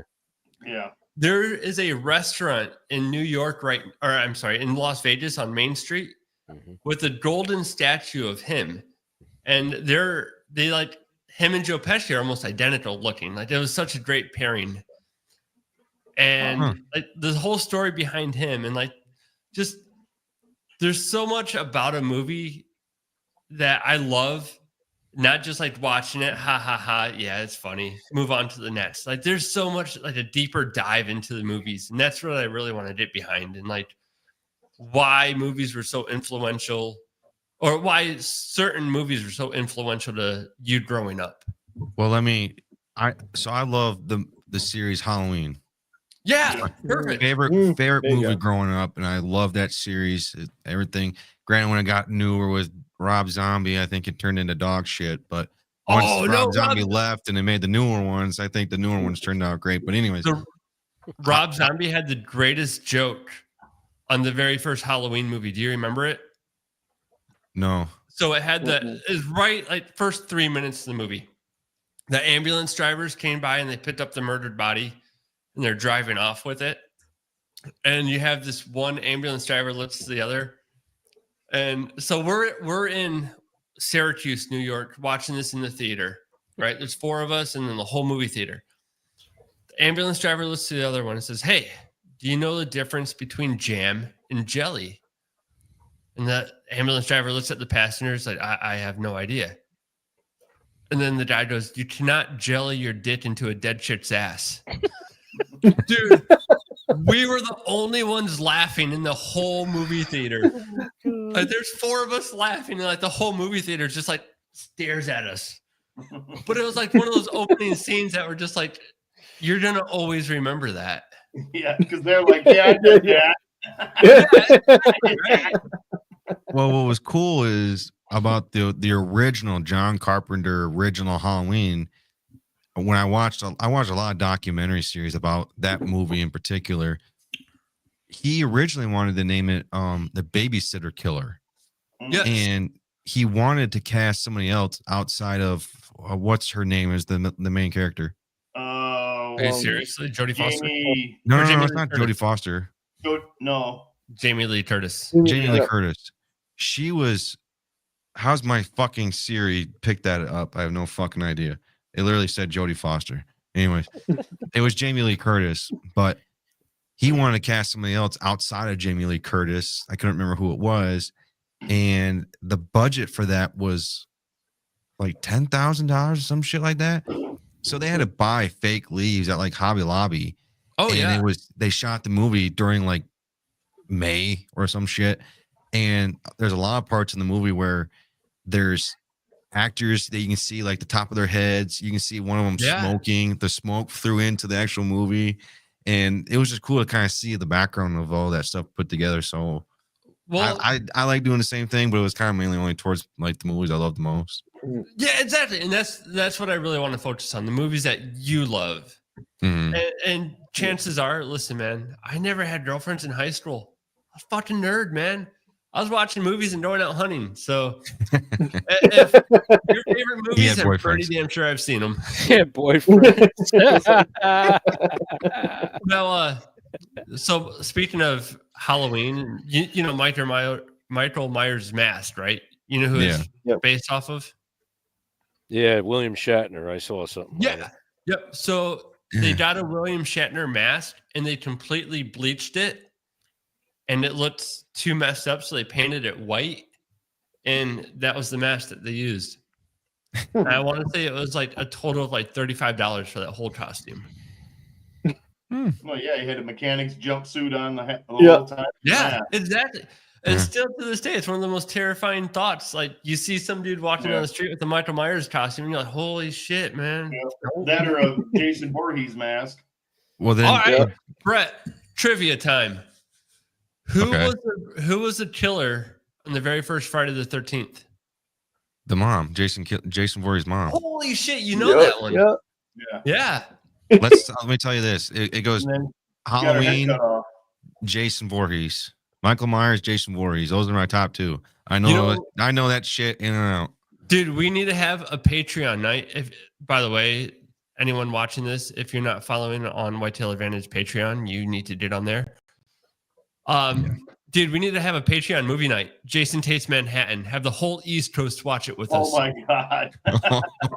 Yeah. There is a restaurant in New York, in Las Vegas on Main Street Mhm. with a golden statue of him. And they like him and Joe Pesci are almost identical looking. Like, it was such a great pairing. And like the whole story behind him, and like just there's so much about a movie that I love. Not just like watching it, ha ha ha, yeah, it's funny. Move on to the next. Like, there's so much, like a deeper dive into the movies, and that's what I really want to get behind, and like why movies were so influential, or why certain movies were so influential to you growing up. Well, I love the series Halloween. Yeah, perfect. Favorite there you movie go. growing up, and I love that series. Everything. Granted, when it got newer with Rob Zombie, I think it turned into dog shit. But once Rob Zombie left and they made the newer ones, I think the newer ones turned out great. But anyways, Rob Zombie had the greatest joke on the very first Halloween movie. Do you remember it? no. So it had is right like first 3 minutes of the movie. The ambulance drivers came by and they picked up the murdered body and they're driving off with it. And you have this one ambulance driver looks to the other. And so we're in Syracuse, New York, watching this in the theater, right? There's 4 of us and then the whole movie theater. The ambulance driver looks to the other one and says, "Hey, do you know the difference between jam and jelly?" And the ambulance driver looks at the passengers like, I have no idea. And then the guy goes, "You cannot jelly your dick into a dead chick's ass." Dude, we were the only ones laughing in the whole movie theater. Like, there's 4 of us laughing, and like the whole movie theater just like stares at us. But it was like one of those opening scenes that were just like, you're gonna always remember that. Yeah, because they're like, yeah, I did that. Well, what was cool is about the original John Carpenter original Halloween. When I watched a lot of documentary series about that movie in particular. He originally wanted to name it The Babysitter Killer. Yes. And he wanted to cast somebody else outside of what's her name as the main character. Are you seriously? Jodie Foster? No, it's not Jodie Foster. No. Jamie Lee Curtis. Jamie Lee Curtis. She was. How's my fucking Siri picked that up? I have no fucking idea. It literally said Jodie Foster. Anyways, it was Jamie Lee Curtis, but he wanted to cast somebody else outside of Jamie Lee Curtis. I couldn't remember who it was. And the budget for that was like $10,000 or some shit like that. So they had to buy fake leaves at like Hobby Lobby. Oh, yeah. They shot the movie during like May or some shit. And there's a lot of parts in the movie where there's actors that you can see like the top of their heads. You can see one of them smoking. The smoke threw into the actual movie. And it was just cool to kind of see the background of all that stuff put together. So I like doing the same thing, but it was kind of mainly only towards like the movies I love the most. Yeah, exactly. And that's what I really want to focus on, the movies that you love. Mm-hmm. And chances are, listen, man, I never had girlfriends in high school. I was a fucking nerd, man. I was watching movies and going out hunting. So if your favorite movies, I'm pretty damn sure I've seen them. Yeah, boyfriends. Well, so speaking of Halloween, you know Michael Myers' Mask, right? You know who it's based off of? Yeah, William Shatner. I saw something. Yeah. Yep. So they got a William Shatner mask and they completely bleached it. And it looked too messed up, so they painted it white, and that was the mask that they used. And I want to say it was like a total of like $35 for that whole costume. Well, yeah, you had a mechanic's jumpsuit on the whole time. Yeah, exactly. And still to this day, it's one of the most terrifying thoughts. Like, you see some dude walking down the street with a Michael Myers costume, and you're like, holy shit, man. Yeah. That or a Jason Voorhees mask. Well, then, all right, Brett, trivia time. Who was the killer on the very first Friday the 13th? The mom, Jason Voorhees' mom. Holy shit, you know that one. Yeah. Let me tell you this. It goes Halloween, Jason Voorhees, Michael Myers, Jason Voorhees. Those are my top 2. I know that shit in and out. Dude, we need to have a Patreon night. If, by the way, anyone watching this, if you're not following on Whitetail Advantage Patreon, you need to get on there. Dude, we need to have a Patreon movie night. Jason Takes Manhattan. Have the whole East Coast watch it with us. Oh my god!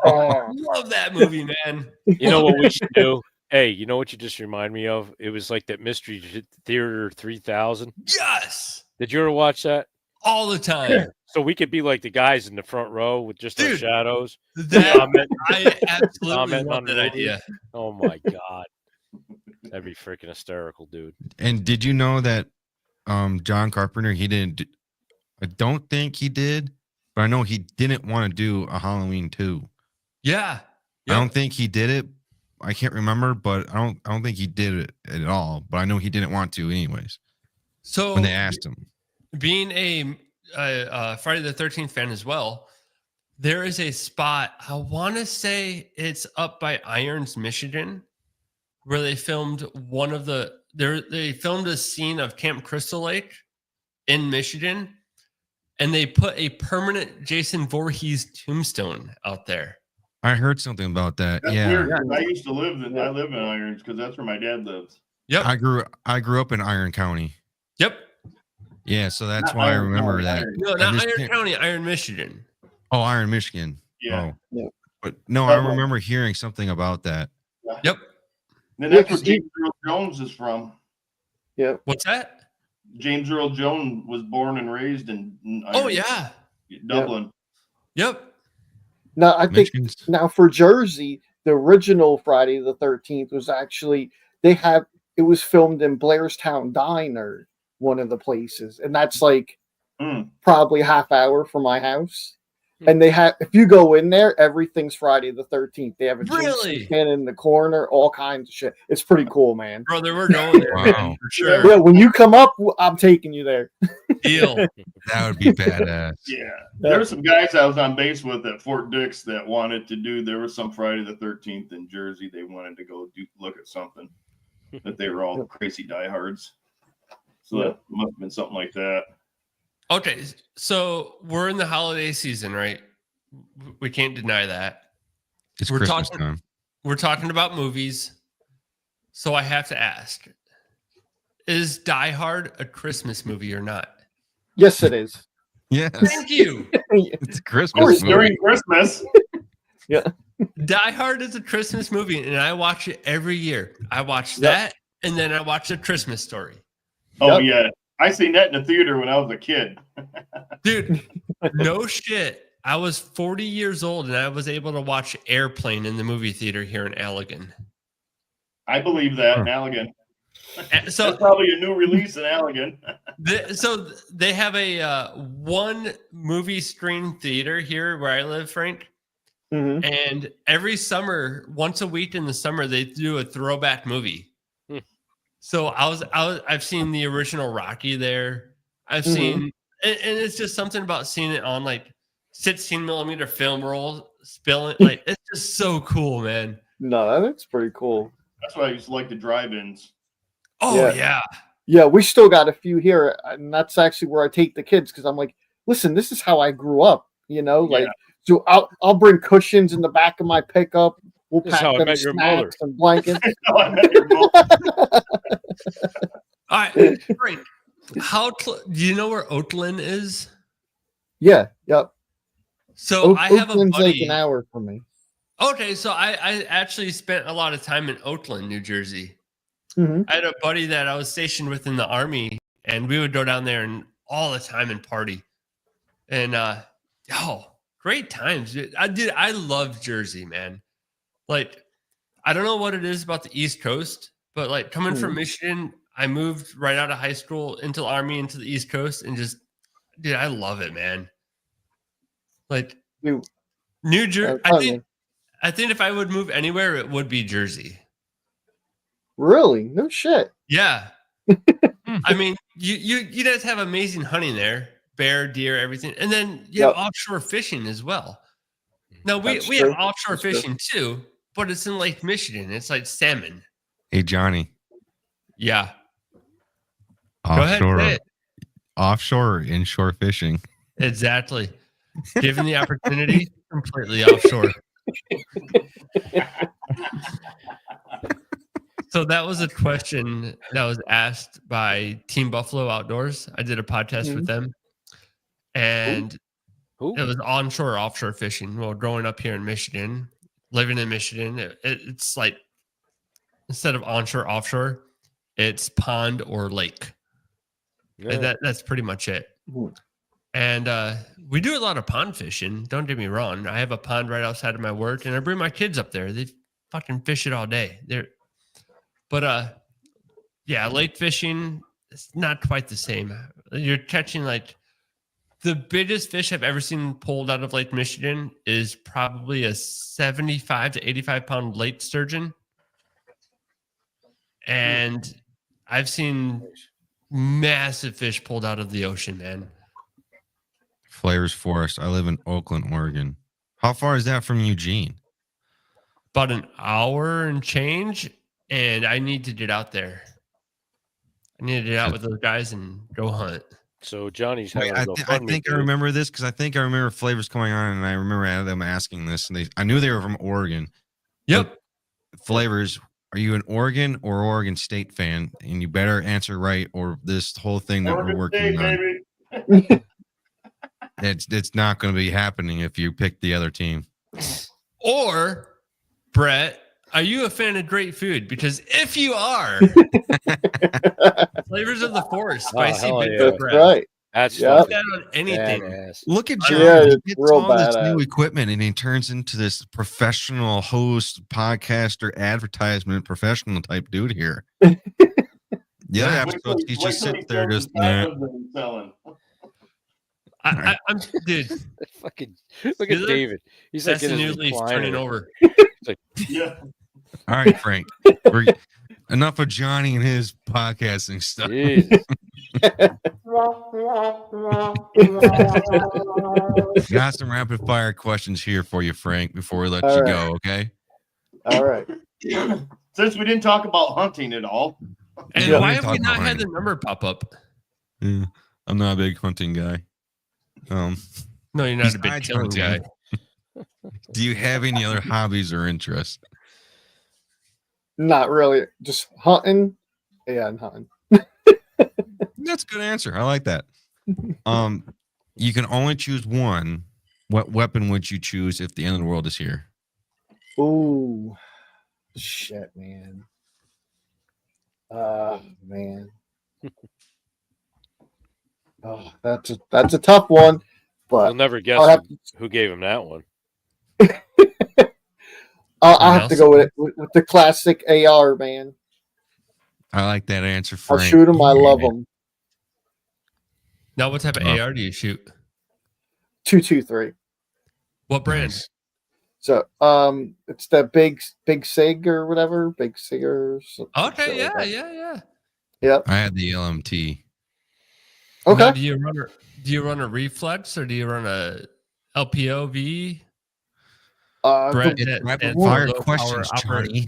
Love that movie, man. You know what we should do? Hey, you know what you just remind me of? It was like that Mystery Theater 3000. Yes. Did you ever watch that? All the time. So we could be like the guys in the front row with just our shadows. I absolutely love that idea. Oh my god, that'd be freaking hysterical, dude. And did you know that? John Carpenter, I don't think he did, but I know he didn't want to do a Halloween 2. Yeah. I don't think he did it. I can't remember, but I don't think he did it at all. But I know he didn't want to anyways. So when they asked him, being a Friday the 13th fan as well, there is a spot, I want to say it's up by Irons, Michigan, where they filmed they filmed a scene of Camp Crystal Lake in Michigan, and they put a permanent Jason Voorhees tombstone out there. I heard something about that. That's Yeah. weird. 'Cause I used to live in Irons because that's where my dad lives. Yep. I grew up in Iron County. Yep. Yeah, so that's Not why I Iron remember County, that. Iron. No, I not just Iron can't- County, Iron, Michigan. Oh, Iron, Michigan. Yeah. Oh. Yeah. But no, I remember hearing something about that. Yep. And that's where James Earl Jones is from. Yeah. What's that? James Earl Jones was born and raised in Oh yeah. Dublin. Yep. Now I think Michigan's, now for Jersey, the original Friday the 13th was actually it was filmed in Blairstown Diner, one of the places, and that's like probably a half hour from my house. And they have, if you go in there, everything's Friday the 13th. They have a Really? stand in the corner, all kinds of shit. It's pretty cool, man. Brother, we're going there, Wow. man, for sure. Yeah, when you come up, I'm taking you there. Deal. that would be badass. Yeah. There were some guys I was on base with at Fort Dix that wanted to do, there was some Friday the 13th in Jersey. They wanted to go look at something, that they were all crazy diehards. So that must have been something like that. Okay, so we're in the holiday season, right? We can't deny that. It's We're Christmas talking- time. We're talking about movies. So I have to ask, is Die Hard a Christmas movie or not? Yes, it is. Yes, Thank you. it's a Of Christmas course, movie. during Christmas. Die Hard is a Christmas movie, and I watch it every year. I watch that, and then I watch A Christmas Story. Oh, yeah. I seen that in the theater when I was a kid. Dude, no shit. I was 40 years old, and I was able to watch Airplane in the movie theater here in Allegan. I believe that in Allegan. So That's probably a new release in Allegan. So they have a one movie screen theater here where I live, Frank. Mhm. And every summer, once a week in the summer, they do a throwback movie. So I've seen the original Rocky there. I've seen, and it's just something about seeing it on like 16 millimeter film roll, spilling. Like, it's just so cool, man. No, that's pretty cool. That's why I used to like the drive-ins. Oh, Yeah. yeah. Yeah, we still got a few here, and that's actually where I take the kids because I'm like, listen, this is how I grew up, like. So I'll bring cushions in the back of my pickup. We'll This is pack how I them met your mother. snacks and blankets. Oh, I met your mom. All right, Frank, do you know where Oakland is? Yeah, yep. So I have a Oakland's buddy. like an hour from me. Okay, so I actually spent a lot of time in Oakland, New Jersey. Mhm. I had a buddy that I was stationed with in the Army, and we would go down there and all the time and party. And great times. I love Jersey, man. Like, I don't know what it is about the East Coast, but like coming from Michigan, I moved right out of high school into the Army, into the East Coast, and just, dude, I love it, man. Like, Dude, New Jersey, totally. I think if I would move anywhere, it would be Jersey. Really? No shit. Yeah. I mean, you guys have amazing hunting there, bear, deer, everything. And then you have offshore fishing as well. Now we That's have true. offshore That's true. fishing too, but it's in Lake Michigan. It's like salmon. Hey, Johnny. Yeah. Offshore, Go ahead. Say it. offshore or inshore fishing. Exactly. Given the opportunity, completely offshore. So that was a question that was asked by Team Buffalo Outdoors. I did a podcast with them, and Who? it was onshore, offshore fishing. Well, growing up here in Michigan, living in Michigan, it's like instead of onshore, offshore, it's pond or lake. Yeah. And that's pretty much it. And we do a lot of pond fishing. Don't get me wrong. I have a pond right outside of my work, and I bring my kids up there. They fucking fish it all day. But lake fishing, it's not quite the same. You're catching like the biggest fish I've ever seen pulled out of Lake Michigan is probably a 75 to 85 pound lake sturgeon. And I've seen massive fish pulled out of the ocean, man. Flares Forest. I live in Oakland, Oregon. How far is that from Eugene? About an hour and change, and I need to get out there. I need to get out with those guys and go hunt. So Johnny's Wait, having I a think I GoFundMe. remember this because I think I remember Flavors coming on, and I remember them asking this, and I knew they were from Oregon. Yep. But Flavors, are you an Oregon or Oregon State fan? And you better answer right, or this whole thing that we're working on, it's not going to be happening if you pick the other team. Or, Brett, are you a fan of great food? Because if you are, Flavors of the Forest, spicy hell bit yeah. of That's bread. right. That's Yep. Put that on anything. badass. Look at Yeah, John. He it's gets real all this new badass. equipment, and he turns into this professional host, podcaster, advertisement, professional type dude here. The other episodes, he just sits there, just selling. I'm dude. Fucking look at Look, David. He's like That's in the his new leaf recliner. turning over. Yeah. all right, Frank. Enough of Johnny and his podcasting stuff. Jesus. Got some rapid fire questions here for you, Frank, before we let All you right. go, okay? All right. Since we didn't talk about hunting at all, And Yeah, why we have talk we not about had the hunting. number pop up? Yeah, I'm not a big hunting guy. No, you're not a big Besides killing guy. hunting, do you have any other hobbies or interests? Not really. Just hunting. Yeah, and hunting. That's a good answer. I like that. You can only choose one. What weapon would you choose if the end of the world is here? Ooh, shit, man. Man. Oh, that's a tough one, You'll but never guess I'll have who gave him that one. I'll have to go with it with the classic AR, man. I like that answer, I'll Frank. shoot them. I love them. Now, what type of Oh. AR do you shoot? 223. What brand? Nice. So, it's the big Sig or whatever. Big Sig or something. Okay, yeah. Yep. I had the LMT. Okay. Now, do you run a reflex or do you run a LPOV? Brett, It's that rapid stands fire for low questions, power Johnny.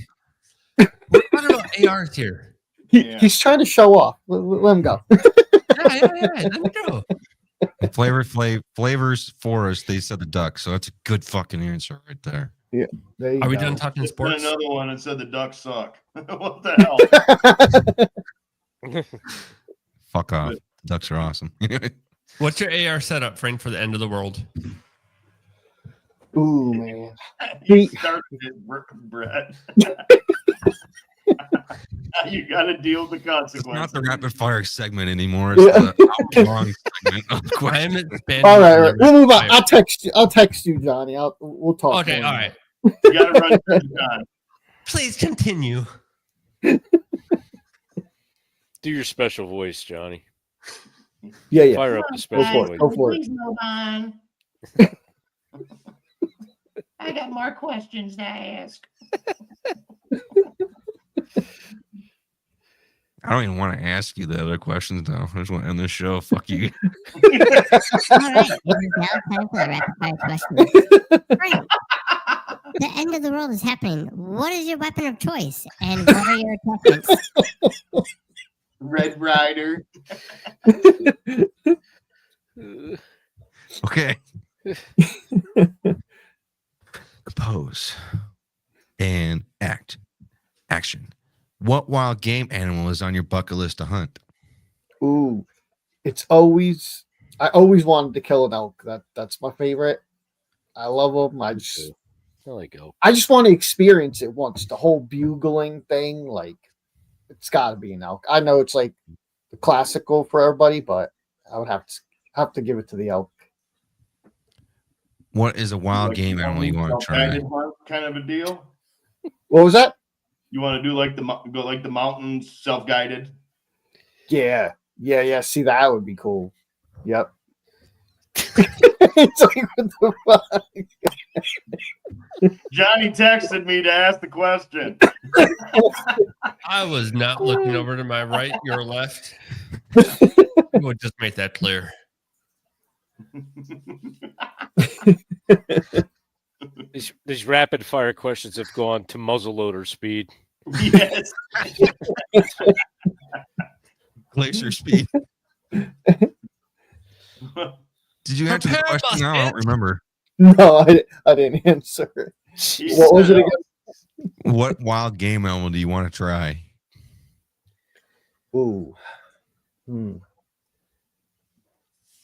We're talking about ARs here. He's trying to show off. Let him go. Yeah. Let me go. Flavors Forest. They said the duck, so that's a good fucking answer right there. There you Are we go. done talking just put sports? another one and said the ducks suck. What the hell? Fuck off. Ducks are awesome. What's your AR setup, Frank, for the end of the world? Ooh, man. You started it, Brett. You got to deal with the It's not consequences. the rapid fire segment anymore. It's the hour-long segment of I questions. am expanding. All right. the We'll move on. fire. I'll text you, Johnny. We'll talk. Okay, more. all right. You got to run through the time. Please continue. Do your special voice, Johnny. Yeah. Fire up the special voice. Go for it. Please move on. I got more questions to ask. I don't even want to ask you the other questions now. I just want to end this show. Fuck you. All right, it is now time for the rapid fire questions. Frank, the end of the world is happening. What is your weapon of choice, and what are your attachments? Red Rider. Okay. Compose and act. Action. What wild game animal is on your bucket list to hunt? Ooh, I always wanted to kill an elk. That's my favorite. I love them. I just want to experience it once. The whole bugling thing, like, it's got to be an elk. I know it's like the classical for everybody, but I would have to give it to the elk. What is a wild game animal you want to try? Kind of a deal. What was that? You want to do like the mountains, self-guided? Yeah. See, that would be cool. Yep. It's like, what the fuck? Johnny texted me to ask the question. I was not looking over to my right, your left. We'll just make that clear. These rapid fire questions have gone to muzzleloader speed. Yes. Glacier speed. Did you answer the Prepare question my now? I don't remember. No, I didn't answer it. What was it again? What wild game animal do you want to try? Ooh.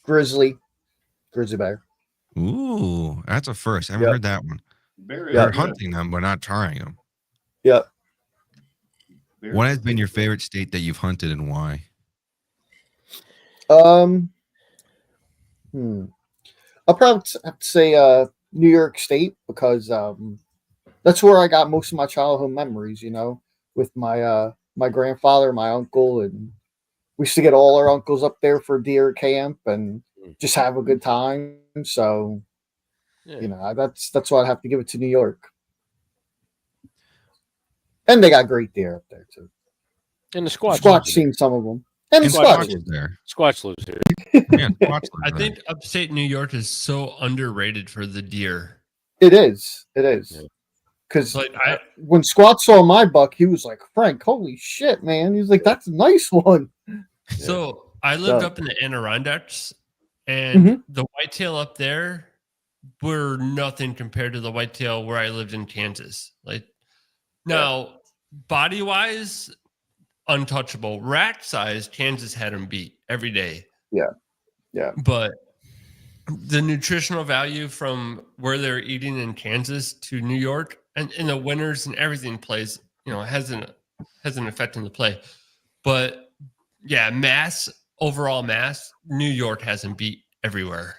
Grizzly bear. Ooh, that's a first. I haven't Yep. heard that one. Very You're good. hunting them, but not trying them. Yep. Very What has good. been your favorite state that you've hunted and why? I'll probably have to say New York State because that's where I got most of my childhood memories, you know, with my my grandfather, my uncle, and we used to get all our uncles up there for deer camp and just have a good time. So, Yeah. you know, that's why I have to give it to New York. And they got great deer up there too. And the Squatch. Squatch seen some of them. And the And Squatch. Squatch is there. Squatch lives here. Yeah, Squatch is I there. think upstate New York is so underrated for the deer. It is. It is. Yeah. Because Like when Squat saw my buck, he was like, Frank, holy shit, man. He's like, that's a nice one. So I lived So- up in the Adirondacks, and Mhm. the whitetail up there were nothing compared to the whitetail where I lived in Kansas. Like now, body wise, untouchable. Rack size, Kansas had them beat every day. Yeah. Yeah. But the nutritional value from where they're eating in Kansas to New York and in the winters and everything plays, you know, has an effect in the play. But yeah, overall mass, New York has them beat everywhere.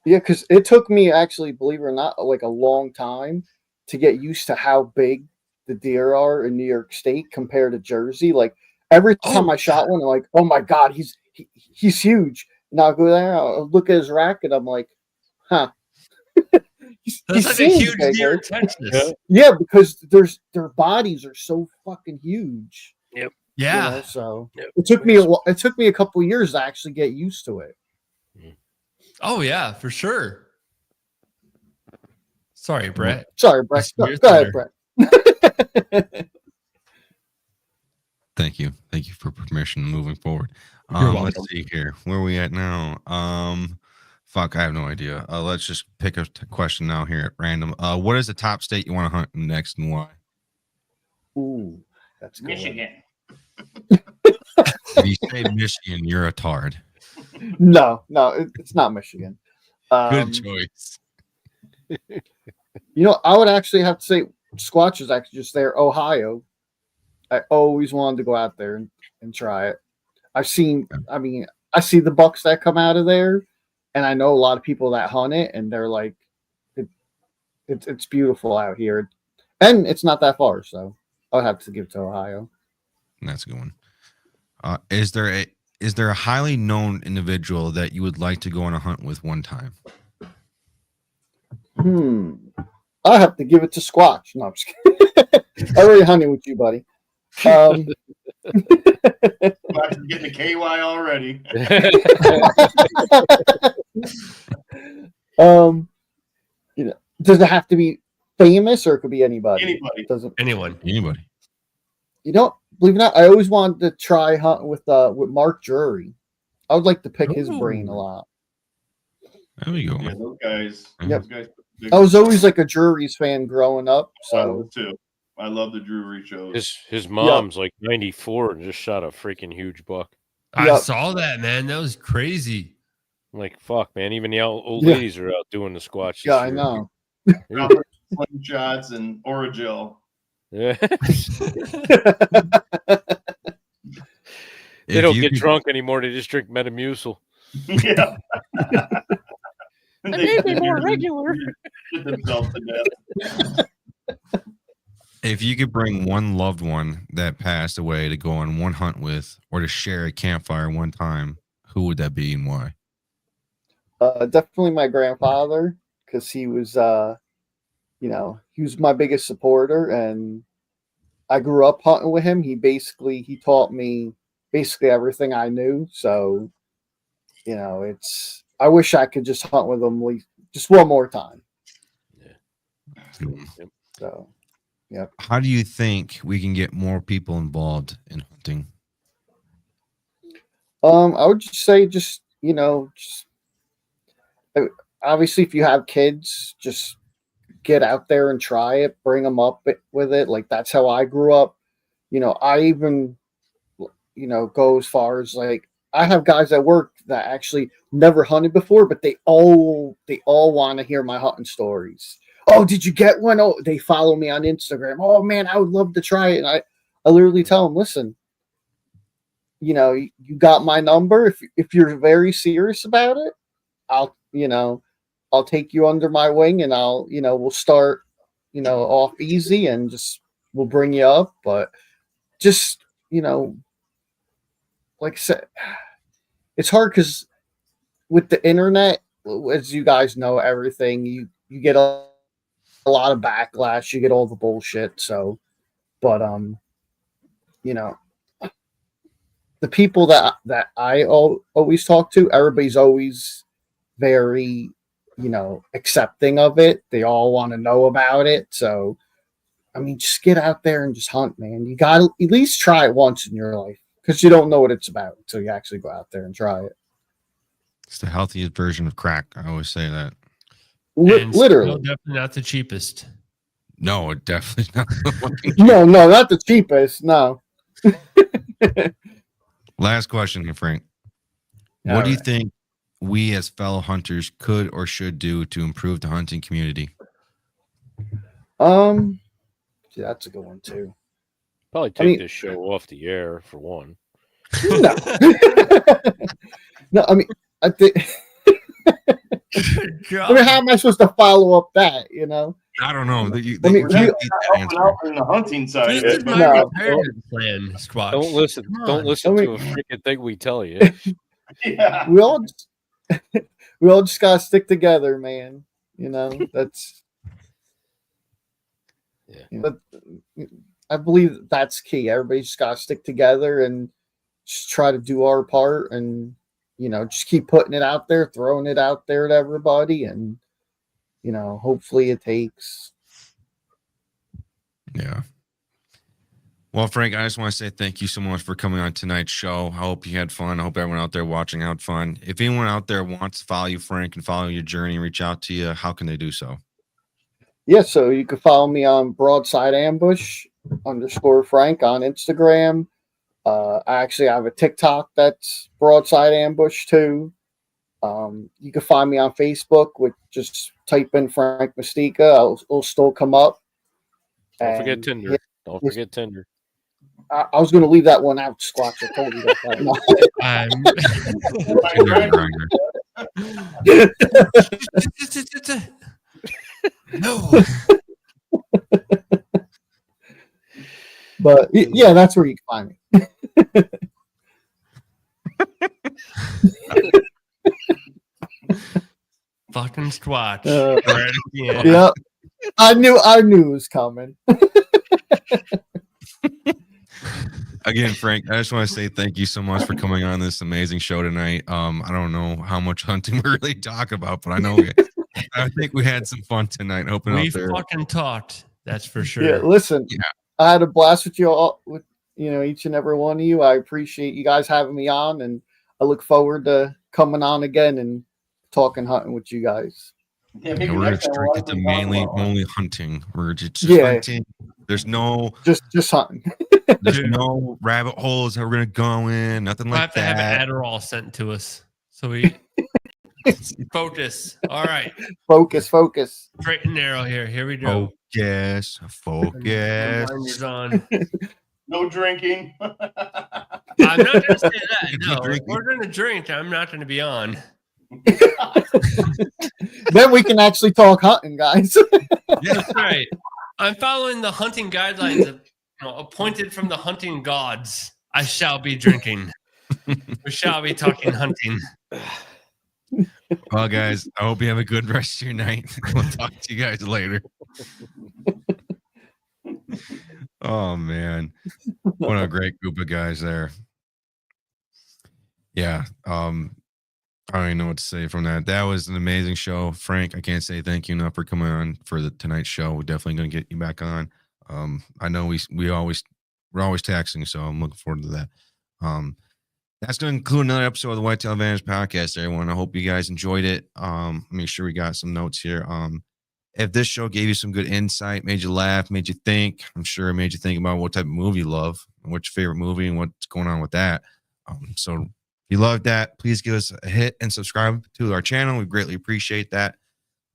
Yeah, because it took me actually, believe it or not, like a long time to get used to how big the deer are in New York State compared to Jersey. Like every time I shot one, I'm like, oh my God, he's huge. And I'll go there, I'll look at his rack, and I'm like, huh. That's like a huge deer in Texas. Yeah, because their bodies are so fucking huge. Yep. Yeah. You know, so Yep. it took me a couple years to actually get used to it. Oh yeah, for sure. Sorry, Brett. Sorry, Brett. That's weird Go ahead, there. Brett. Thank you. Thank you for permission moving forward. You're Let's welcome. see here. Where are we at now? Fuck, I have no idea. Let's just pick a question now here at random. What is the top state you want to hunt next and why? Ooh, that's good. Michigan. If you say Michigan, you're a tard. No, it's not Michigan. Good choice. You know, I would actually have to say Squatch is actually just there, Ohio. I always wanted to go out there and try it. I see the bucks that come out of there, and I know a lot of people that hunt it, and they're like, it's beautiful out here. And it's not that far, so I would have to give it to Ohio. That's a good one. Is there a highly known individual that you would like to go on a hunt with one time? I have to give it to Squatch. No, I'm just kidding. I already hunted with you, buddy. Getting the KY already. You know, does it have to be famous or it could be anybody? Anybody. Anyone. Anybody? You know, believe it or not, I always wanted to try hunting with Mark Drury. I would like to pick his brain a lot. There we go. Yeah, those guys. Yep. Those guys. I was always like a Drury's fan growing up, I so was too. I love the Drury shows. His mom's like 94 and just shot a freaking huge buck. I Yep. saw that, man. That was crazy. I'm like, fuck, man. Even the old Yeah. ladies are out doing the Squatch. this yeah, I year. know. Slingshots and Oragel. Yeah. They If don't you get could- drunk anymore. They just drink Metamucil. Yeah. They be more regular. Shit themselves to death. If you could bring one loved one that passed away to go on one hunt with or to share a campfire one time, who would that be and why? Definitely my grandfather, because he was, he was my biggest supporter, and I grew up hunting with him. He taught me basically everything I knew. So, you know, I wish I could just hunt with him just one more time. So, yeah. How do you think we can get more people involved in hunting? I would just say, just obviously, if you have kids, just get out there and try it. Bring them up with it. Like that's how I grew up. I even go as far as like I have guys at work that actually never hunted before, but they all want to hear my hunting stories. Oh, did you get one? Oh, they follow me on Instagram. Oh man, I would love to try it. And I literally tell them, listen, you got my number. If you're very serious about it, I'll take you under my wing and we'll start, off easy and we'll bring you up. But just, like I said, it's hard because with the internet, as you guys know, everything you get a lot of backlash, you get all the bullshit. So, but the people that I always talk to, everybody's always very, accepting of it. They all want to know about it. So, I mean, just get out there and just hunt, man. You got to at least try it once in your life because you don't know what it's about until you actually go out there and try it. It's the healthiest version of crack. I always say that. Literally. Definitely not the cheapest. No, definitely not. No, not the cheapest. No. Last question here, Frank. What do you think we as fellow hunters could or should do to improve the hunting community? That's a good one too. Probably take this show off the air for one. No. No, I mean, I think. I mean, how am I supposed to follow up that? I don't know. We're not helping out in the hunting side. This is my retirement plan, Squatch. Don't listen to a freaking thing we tell you. Yeah. We all just gotta stick together, man. That's. Yeah. But I believe that's key. Everybody just gotta stick together and just try to do our part, and just keep putting it out there, throwing it out there to everybody, and hopefully it takes. Yeah. Well, Frank, I just want to say thank you so much for coming on tonight's show. I hope you had fun. I hope everyone out there watching had fun. If anyone out there wants to follow you, Frank, and follow your journey, reach out to you, how can they do so? Yeah, so you can follow me on Broadside Ambush _Frank on Instagram. I actually have a TikTok that's Broadside Ambush too. You can find me on Facebook with just type in Frank Mustica. It'll still come up. Don't forget Tinder. Yeah, don't forget Tinder. I was going to leave that one out, Squatch. I told you that. No. But yeah, that's where you can find me. Fucking Squatch. Yeah, I knew it was coming. Again, Frank, I just want to say thank you so much for coming on this amazing show tonight. I don't know how much hunting we really talk about, but I think we had some fun tonight. We fucking talked. That's for sure. Yeah, listen, I had a blast with you all, with each and every one of you. I appreciate you guys having me on, and I look forward to coming on again and talking hunting with you guys. Yeah, we're restricted to mainly only hunting. We're just hunting. There's no just hunting. There's no rabbit holes that we're gonna go in. Nothing like that. I have to have Adderall sent to us, so we focus. All right, focus. Straight and narrow here. Here we go. Focus. On. No drinking. I'm not gonna say that. No, we're gonna drink. I'm not gonna be on. Then we can actually talk hunting, guys. Yeah, that's right. I'm following the hunting guidelines appointed from the hunting gods. I shall be drinking. We shall be talking hunting. Well, guys, I hope you have a good rest of your night. We'll talk to you guys later. Oh, man. What a great group of guys there. Yeah. I don't even know what to say from that. That was an amazing show. Frank, I can't say thank you enough for coming on for tonight's show. We're definitely going to get you back on. I know we're always texting, so I'm looking forward to that. that's going to conclude another episode of the Whitetail Advantage Podcast, everyone. I hope you guys enjoyed it. Make sure we got some notes here. If this show gave you some good insight, made you laugh, made you think, I'm sure it made you think about what type of movie you love, and what's your favorite movie, and what's going on with that. So if you love that, please give us a hit and subscribe to our channel. We greatly appreciate that.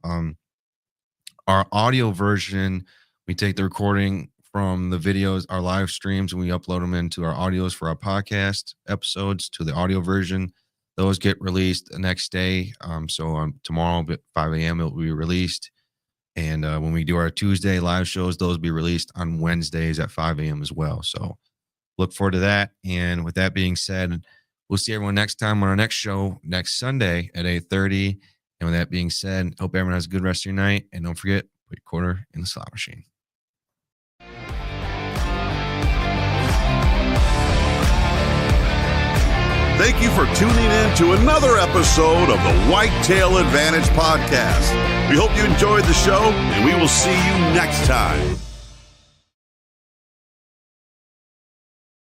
Our audio version, we take the recording from the videos, our live streams, and we upload them into our audios for our podcast episodes to the audio version. Those get released the next day. So on tomorrow at 5 a.m. it will be released. And when we do our Tuesday live shows, those will be released on Wednesdays at 5 a.m. as well. So look forward to that. And with that being said, we'll see everyone next time on our next show next Sunday at 8:30. And with that being said, hope everyone has a good rest of your night. And don't forget, put your quarter in the slot machine. Thank you for tuning in to another episode of the Whitetail Advantage Podcast. We hope you enjoyed the show, and we will see you next time.